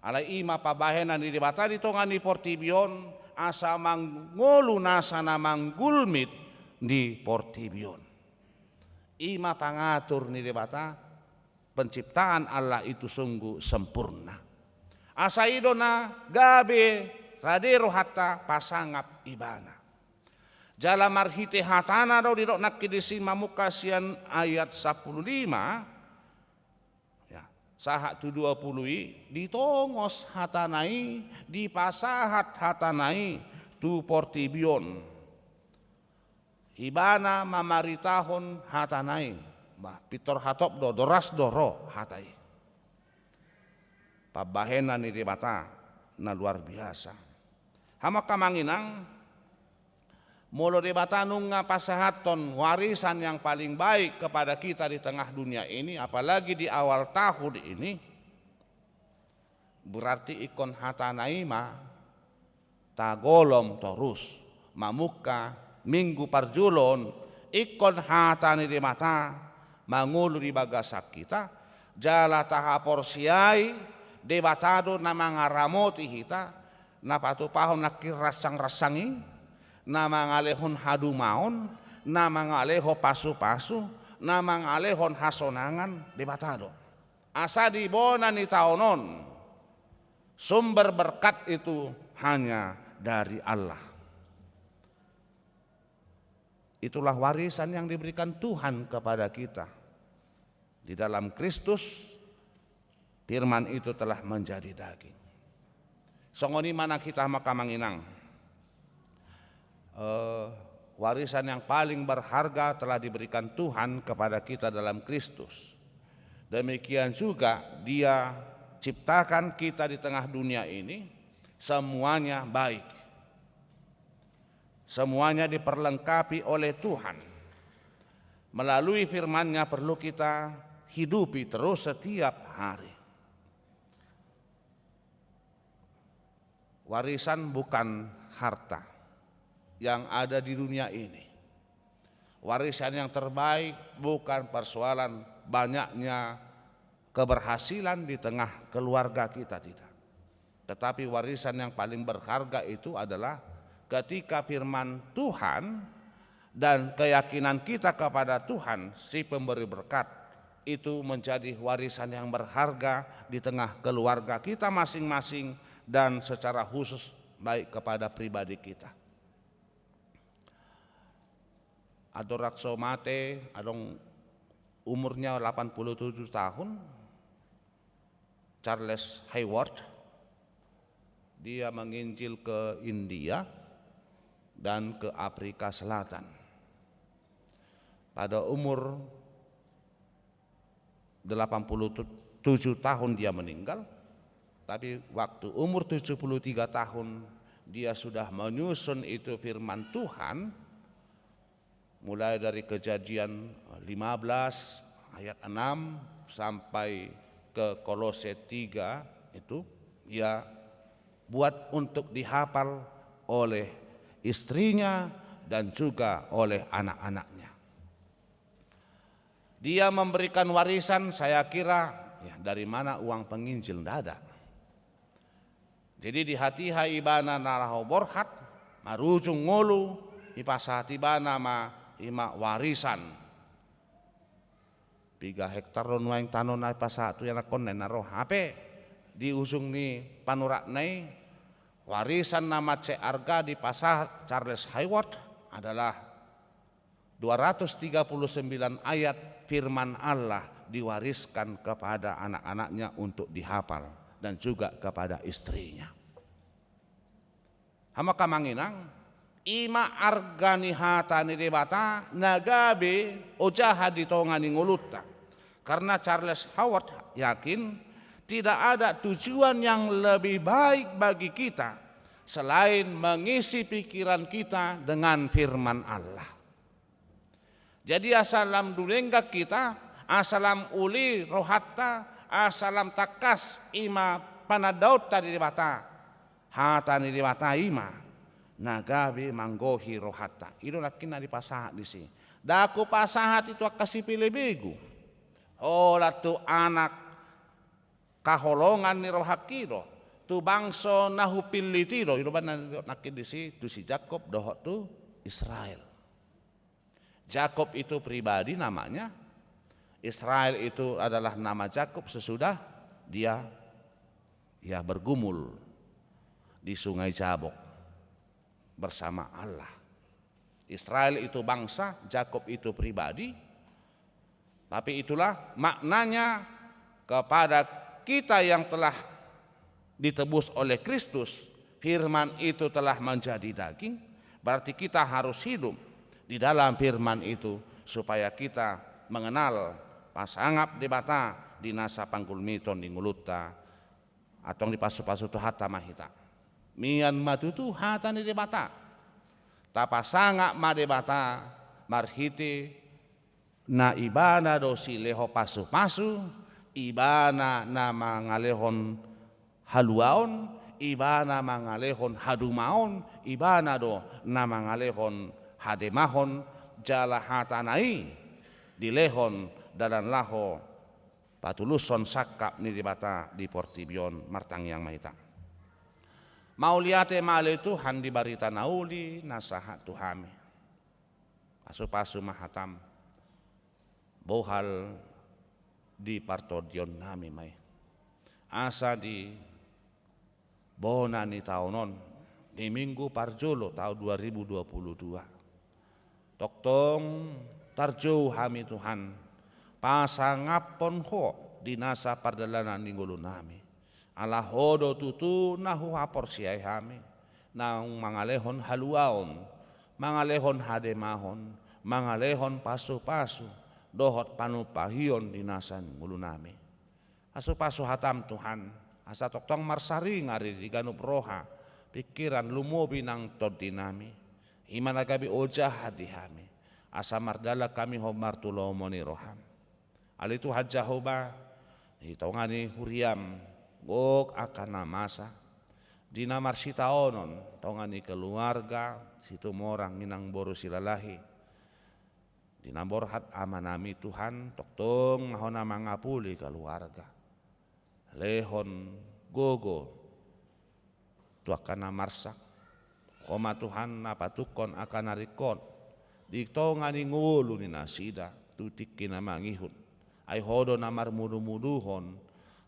alai ima pabahenan di batai ditongan di Portibion asa mangolu nasa namang gulmit di Portibion. Ima pangatur ni debata penciptaan Allah itu sungguh sempurna. Asaidona gabe radero hatta pasangap ibana. Jala marhite hatana do didok nakidisi mamukasian ayat 15 ya, saha tu 20 ditongos hatanai dipasahat hatanai tu Portibion. Ibana mamaritahon hatanai pitor hatop do doras doro hatai. Pabahenan ni mata na luar biasa. Hama kamanginang molo di bata nung pasahaton warisan yang paling baik kepada kita di tengah dunia ini, apalagi di awal tahun ini, berarti ikon hatanai ma tagolom terus mamuka minggu parjulon ikon hatani di mata mangulu di bagasak kita jala tahapor siai debatado na mga ramoti hita na patupahon nakirasang-rasangi na mga alehon hadumaon na mga aleho pasu-pasu na mga alehon hasonangan debatado asa di bona ni taonon sumber berkat itu hanya dari Allah. Itulah warisan yang diberikan Tuhan kepada kita. Di dalam Kristus, firman itu telah menjadi daging. Songoni mana kita maka manginang. Warisan yang paling berharga telah diberikan Tuhan kepada kita dalam Kristus. Demikian juga Dia ciptakan kita di tengah dunia ini, semuanya baik. Semuanya diperlengkapi oleh Tuhan. Melalui firman-Nya perlu kita hidupi terus setiap hari. Warisan bukan harta yang ada di dunia ini. Warisan yang terbaik bukan persoalan banyaknya keberhasilan di tengah keluarga kita, tidak. Tetapi warisan yang paling berharga itu adalah ketika firman Tuhan dan keyakinan kita kepada Tuhan si pemberi berkat itu menjadi warisan yang berharga di tengah keluarga kita masing-masing dan secara khusus baik kepada pribadi kita. Adorakso mate adong umurnya 87 tahun, Charles Hayward. Dia menginjil ke India dan ke Afrika Selatan. Pada umur 87 tahun dia meninggal, tapi waktu umur 73 tahun dia sudah menyusun itu firman Tuhan, mulai dari Kejadian 15 ayat 6 sampai ke Kolose 3 itu ya buat untuk dihafal oleh istrinya dan juga oleh anak-anaknya. Dia memberikan warisan, saya kira ya, dari mana uang penginjil tidak ada. Jadi di hati ibana naraho borhat marujung ngolu ipasati bana ma ima warisan 3 hektar nuaing tanah na pasatu yang nakon na roh hape diusung ni panurak nai warisan nama arga di pasar Charles Hayward adalah 239 ayat firman Allah diwariskan kepada anak-anaknya untuk dihafal dan juga kepada istrinya. Hama kamanginang ima argani hatani debata nagabe ojaha ditongani ngulutta. Karena Charles Howard yakin tidak ada tujuan yang lebih baik bagi kita selain mengisi pikiran kita dengan firman Allah. Jadi asalam dulengga kita, asalam uli rohatta, asalam takas ima panadaut tadi dibata, hatani dibata ima, nagabe manggohi rohatta. Itu lakin di pasahat di sini. Daku pasahat itu kasih pilih begu. Oh latu anak kaholongan ni rohakiro, tu bangso nahu pilitiro. Itu benar nakin di sini tu si Jakob dohot tu Israel. Jakob itu pribadi namanya, Israel itu adalah nama Jakob sesudah dia bergumul di sungai Jabok bersama Allah. Israel itu bangsa, Jakob itu pribadi. Tapi itulah maknanya kepada kita yang telah ditebus oleh Kristus, firman itu telah menjadi daging, berarti kita harus hidup di dalam firman itu supaya kita mengenal pasangap debata di nasa panggulmiton di ngulutta atau di pasu-pasu tu hata mahita mian matutu hata ni debata tapasangap ma debata marhiti na ibana dosi leho pasu-pasu ibana na mangalehon haluaon ibana mangalehon hadumaon ibana do na mangalehon hademahon jala hatanai dilehon dalam laho patuluson sakap ni dibata di portibion martang yang mahita. Mau liate male Tuhan di barita nauli nasahat Tuhami. Pasu-pasu mahatam bohal di partodion nami mai. Asa di bona ni taunon di minggu parjolo tahun 2022. Toktong tarjo hami Tuhan pasangapon ho di nasa pardalanan ninggulu nami ala hodo tutu nahu hapor siay hami nang mangalehon haluaon mangalehon hademahon mangalehon pasu-pasu dohot panupahion di nasa ninggulu nami pasu-pasu hatam Tuhan asa toktong marsari ngari di ganup roha pikiran lumobi nang tod dinami imana gabi ojah hadihami asa mardala kami homar tulomoni roham alitu hajahoba hitongani huriam gok akan namasa di namar sitaonon tongani keluarga situ morang inang boru silalahi di namborhat amanami Tuhan toktong mahona mangapuli keluarga lehon gogo tuakana marsak koma Tuhan napatukon akan narikon diktongani ngulu ni nasida tutikin na mangihut ay hodo namar mudu-muduhon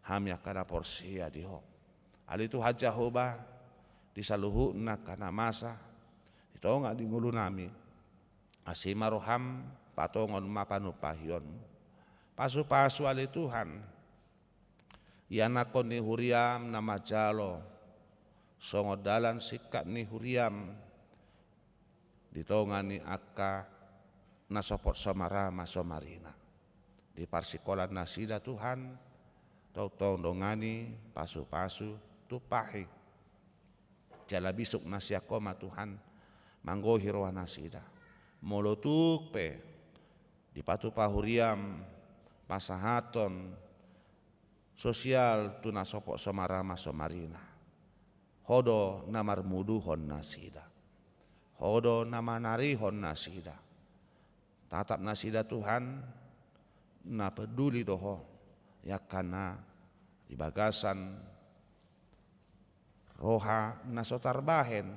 hamya kana porsia diho alitu hajahoba disaluhu na kana masa ditonga di ngulu nami asimaroham patongon mapanupahion pasu-pasu ali Tuhan yanakon ni huriam nama jalo songodalan sikat ni huriam ditongani akka nasopot somarama somarina di parsikolan nasida Tuhan tau dongani pasu-pasu tupahi jala bisuk nasiakoma Tuhan manggohi roha nasida molotuk pe di patu pahuriam pasahaton sosial tu nasopot somarama somarina hodo namar muduhon nasida hodo nama narihon nasida tatap nasida Tuhan na peduli doho yakana di bagasan roha nasotarbahen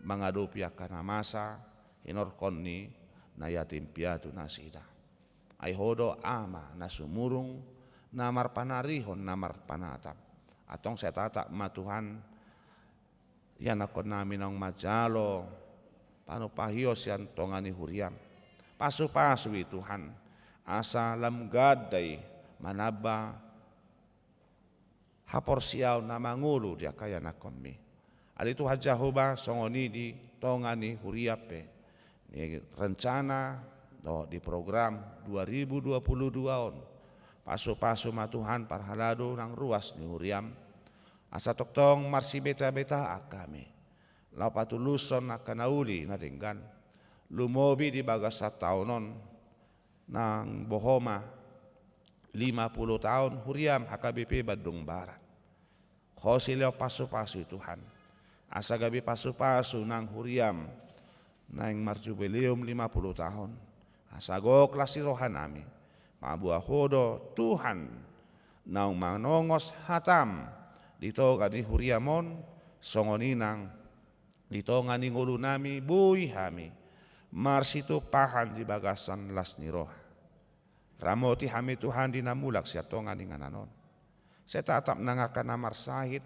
mengadupi yakana masa inorkonni na yatim piatu nasida ay hodo ama na sumurong namar panarihon namar panatap. Atong saya tata ma Tuhan, yan ako namin ang majalo, paano pahiyos yan tongani huriam. Paso-paso Tuhan, asa lamgad day manaba haporsiyaw na mangulo dia kaya na kami. Alito hadya hoba songoni di tongani huriape ni rencana di program 2022 on. Paso-paso matuhan parhalado ng ruas ni huriam. Asa toktong marsi beta-beta kami. Lau patuluson na kanauli na dinggan. Lumobi di bagas sa taonon ng Bohoma 50 tahun huriam HKBP Badung Barat. Khosileo paso-paso Tuhan. Asa gabi paso-paso ng huriam ng marjubileum 50 tahun. Asa go klasirohan nami. Mabuah hodo Tuhan naung manongos hatam dito kadi huriamon songoninang dito ngani ngulu nami bui hami marsitu pahan di bagasan las niroha ramoti hami Tuhan dinamulak siya to ngani ngananon saya tatap nangakan namar sahid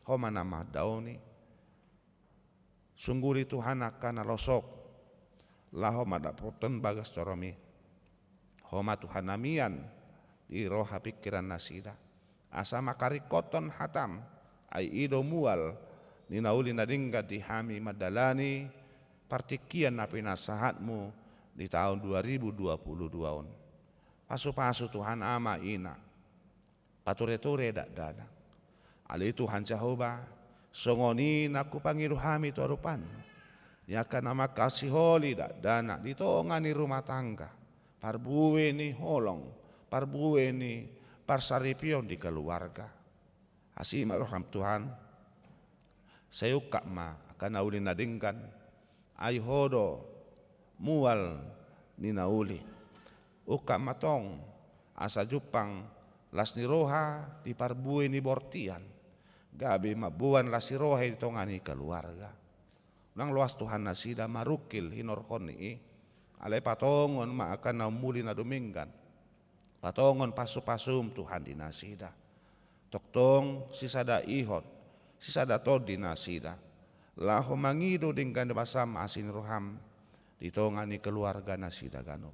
homa nama dauni sungguri Tuhan akan alosok laho madapoten bagas coromi homa Tuhan namian di roha pikiran nasida asa makarikoton hatam ay ido mual ninauli na dingga di hami madalani partikian na pinasahatmu di tahun 2022 on. Paso-paso Tuhan ama ina pature-ture dadana ali Tuhan Jehovah songoni naku pangiru hami torupan yaka nama kasih holi dadana dito ngani rumah tangga parbuwe ni holong parbuwe ni parsaripion di keluarga. Asima roham Tuhan. Sayuka ma akan nauli nadingkan. Ay hodo mual ni nauli. Uka matong asa jupang las ni roha di parbuwe ni bortian. Gabi mabuan las ni roha di tongani keluarga. Nang luas Tuhan nasida marukil hinorkon ni alay patongon ma akan naumuli na duminggan. Patongon pasu-pasum Tuhan dinasida. Toktong sisada ihot, sisada tod dinasida. Laho mangido dinggan basam asin roham ditongani keluarga nasida gano.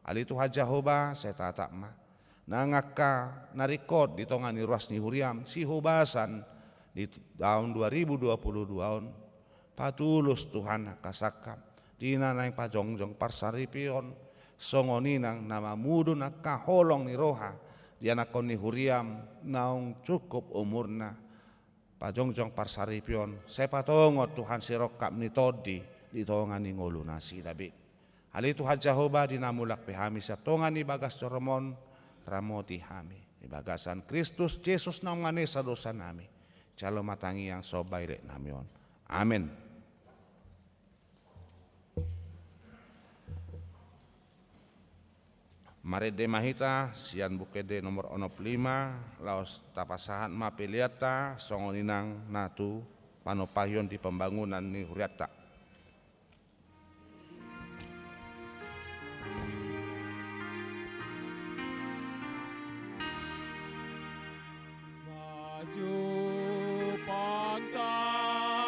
Alitu Jehovah saya tatak ma. Nangaka narikod ditongani ruas ni huriam si hubasan di tahun 2022 on. Patulus Tuhan kasakam. Dina naing pajongjong parsaripion. Songoninang nama mudu na kaholong ni roha dia nakon ni huriam naung cukup umurna pajongjong parsaripion sepatongot Tuhan sirokap ni todi di tongan ni ngolunasi dabi hali Tuhan Jehovah dinamulak pehami sa tongan ni bagas coromon ramoti hami di bagasan Kristus Yesus namane sa dosa nami calo matangi yang sobaire namion amin. Mari de mahita sian bukede nomor 5 laos tapasahan mapiliata songoninang natu panopahion di pembangunan ni huriata.
Maju pantang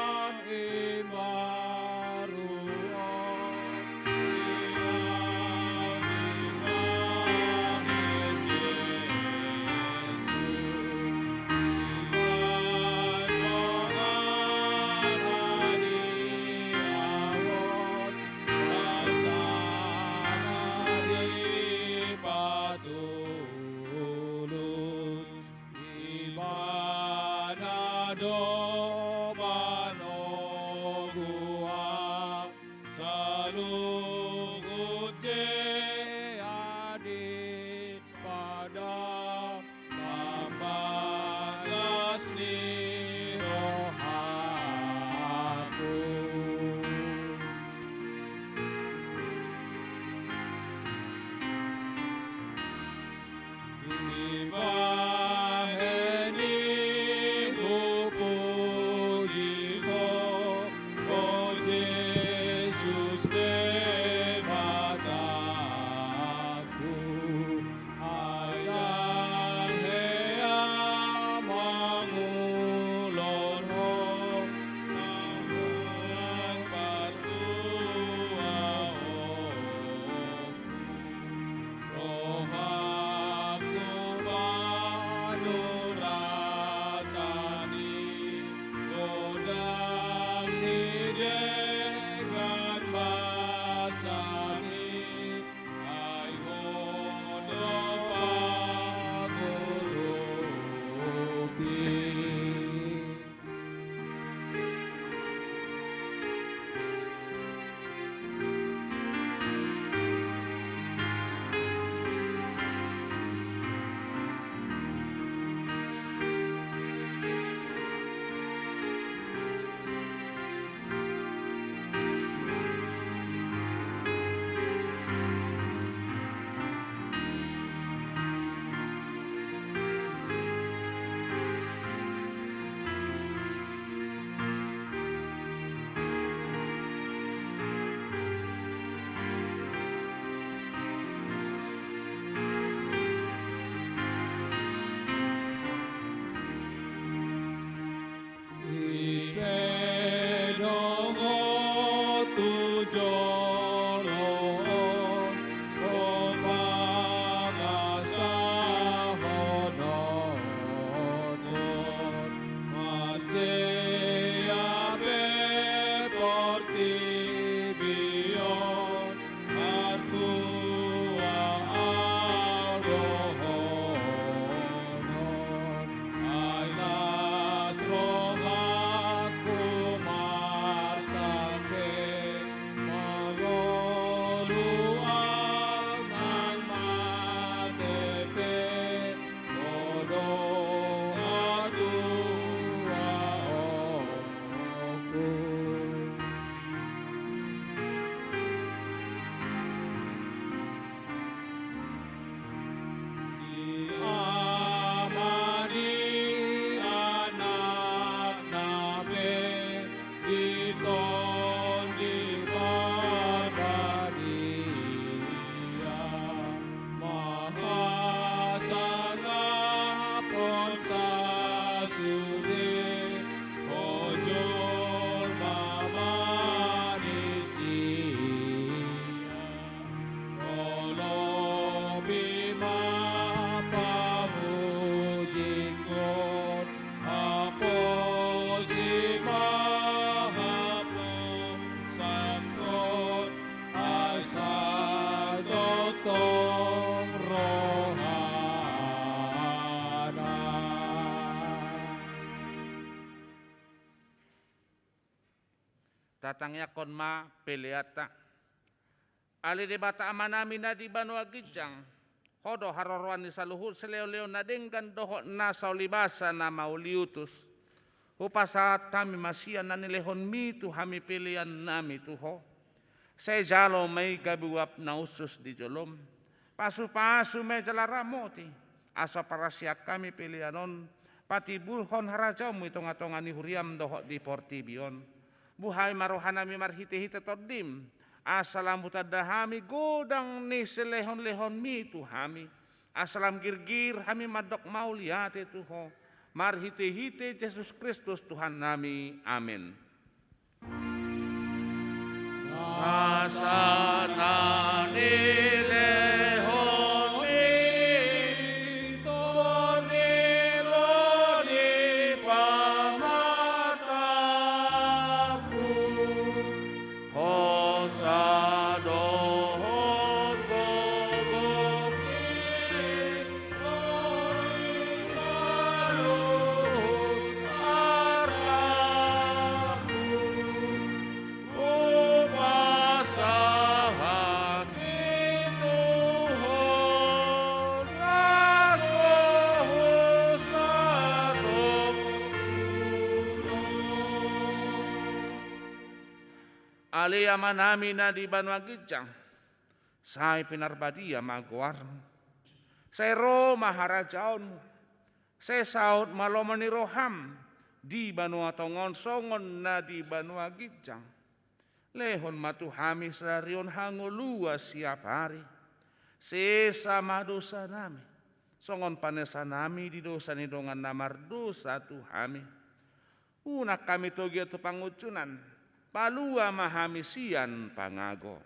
Stay.
tatangya kon ma peleata. Ali di bata amanami na di Banua Gijang, hodo haroroan ni saluhut seleo-leo na denggan doho na saulibasa na mauliutus. Upasat kami masian na nilehon mi tu hami pilihan nami tuho. Saya jalo may gabuap na usus di jolom. Pasu-pasu may jalaramoti. Asa para siak kami pilihanon. Pati bulhon harajaw mo itong atongan ni huriam doho di portibion. Buhay marohanami marhite-hite todim. Asalam butadahami godang ni selehon-lehon mi tu hami. Asalam girgir hami madok mauliate tuho. Marhite-hite Yesus Kristus Tuhan nami. Amin. Asana nilehon mi tonironi pamataku. Hosadohon gogoki orisaluhun artaku. Upasahati Tuhan rasohu satokuno. Ali amanami na di Banua Gijang, say pinarbadia maguarmo, say Roma harajaonmu, say saud malomani roham, di Banua Tongon songon na di Banua Gijang. Lehon matuhami sa riyon hangulua siap hari, sesa madosa nami, songon panesa nami di dosa ni dongan namar dosa tuhami. Unak kami togi tu pangucunan, palua mahami sian pangago.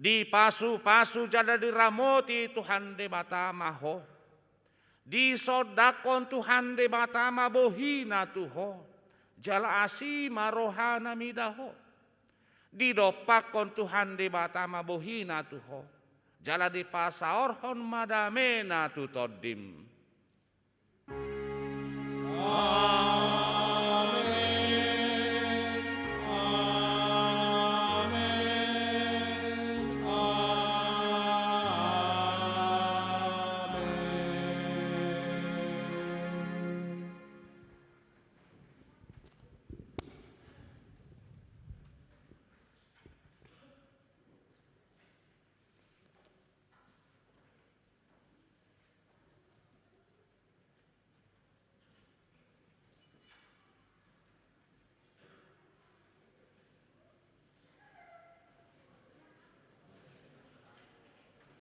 Di pasu-pasu jada diramoti Tuhan de batama ho. Di sodakon Tuhan de batama bohina tuho. Jala asima rohana midaho. Di dopakon Tuhan de batama bohina tuho. Jala di pasaorhon madamena tutodim.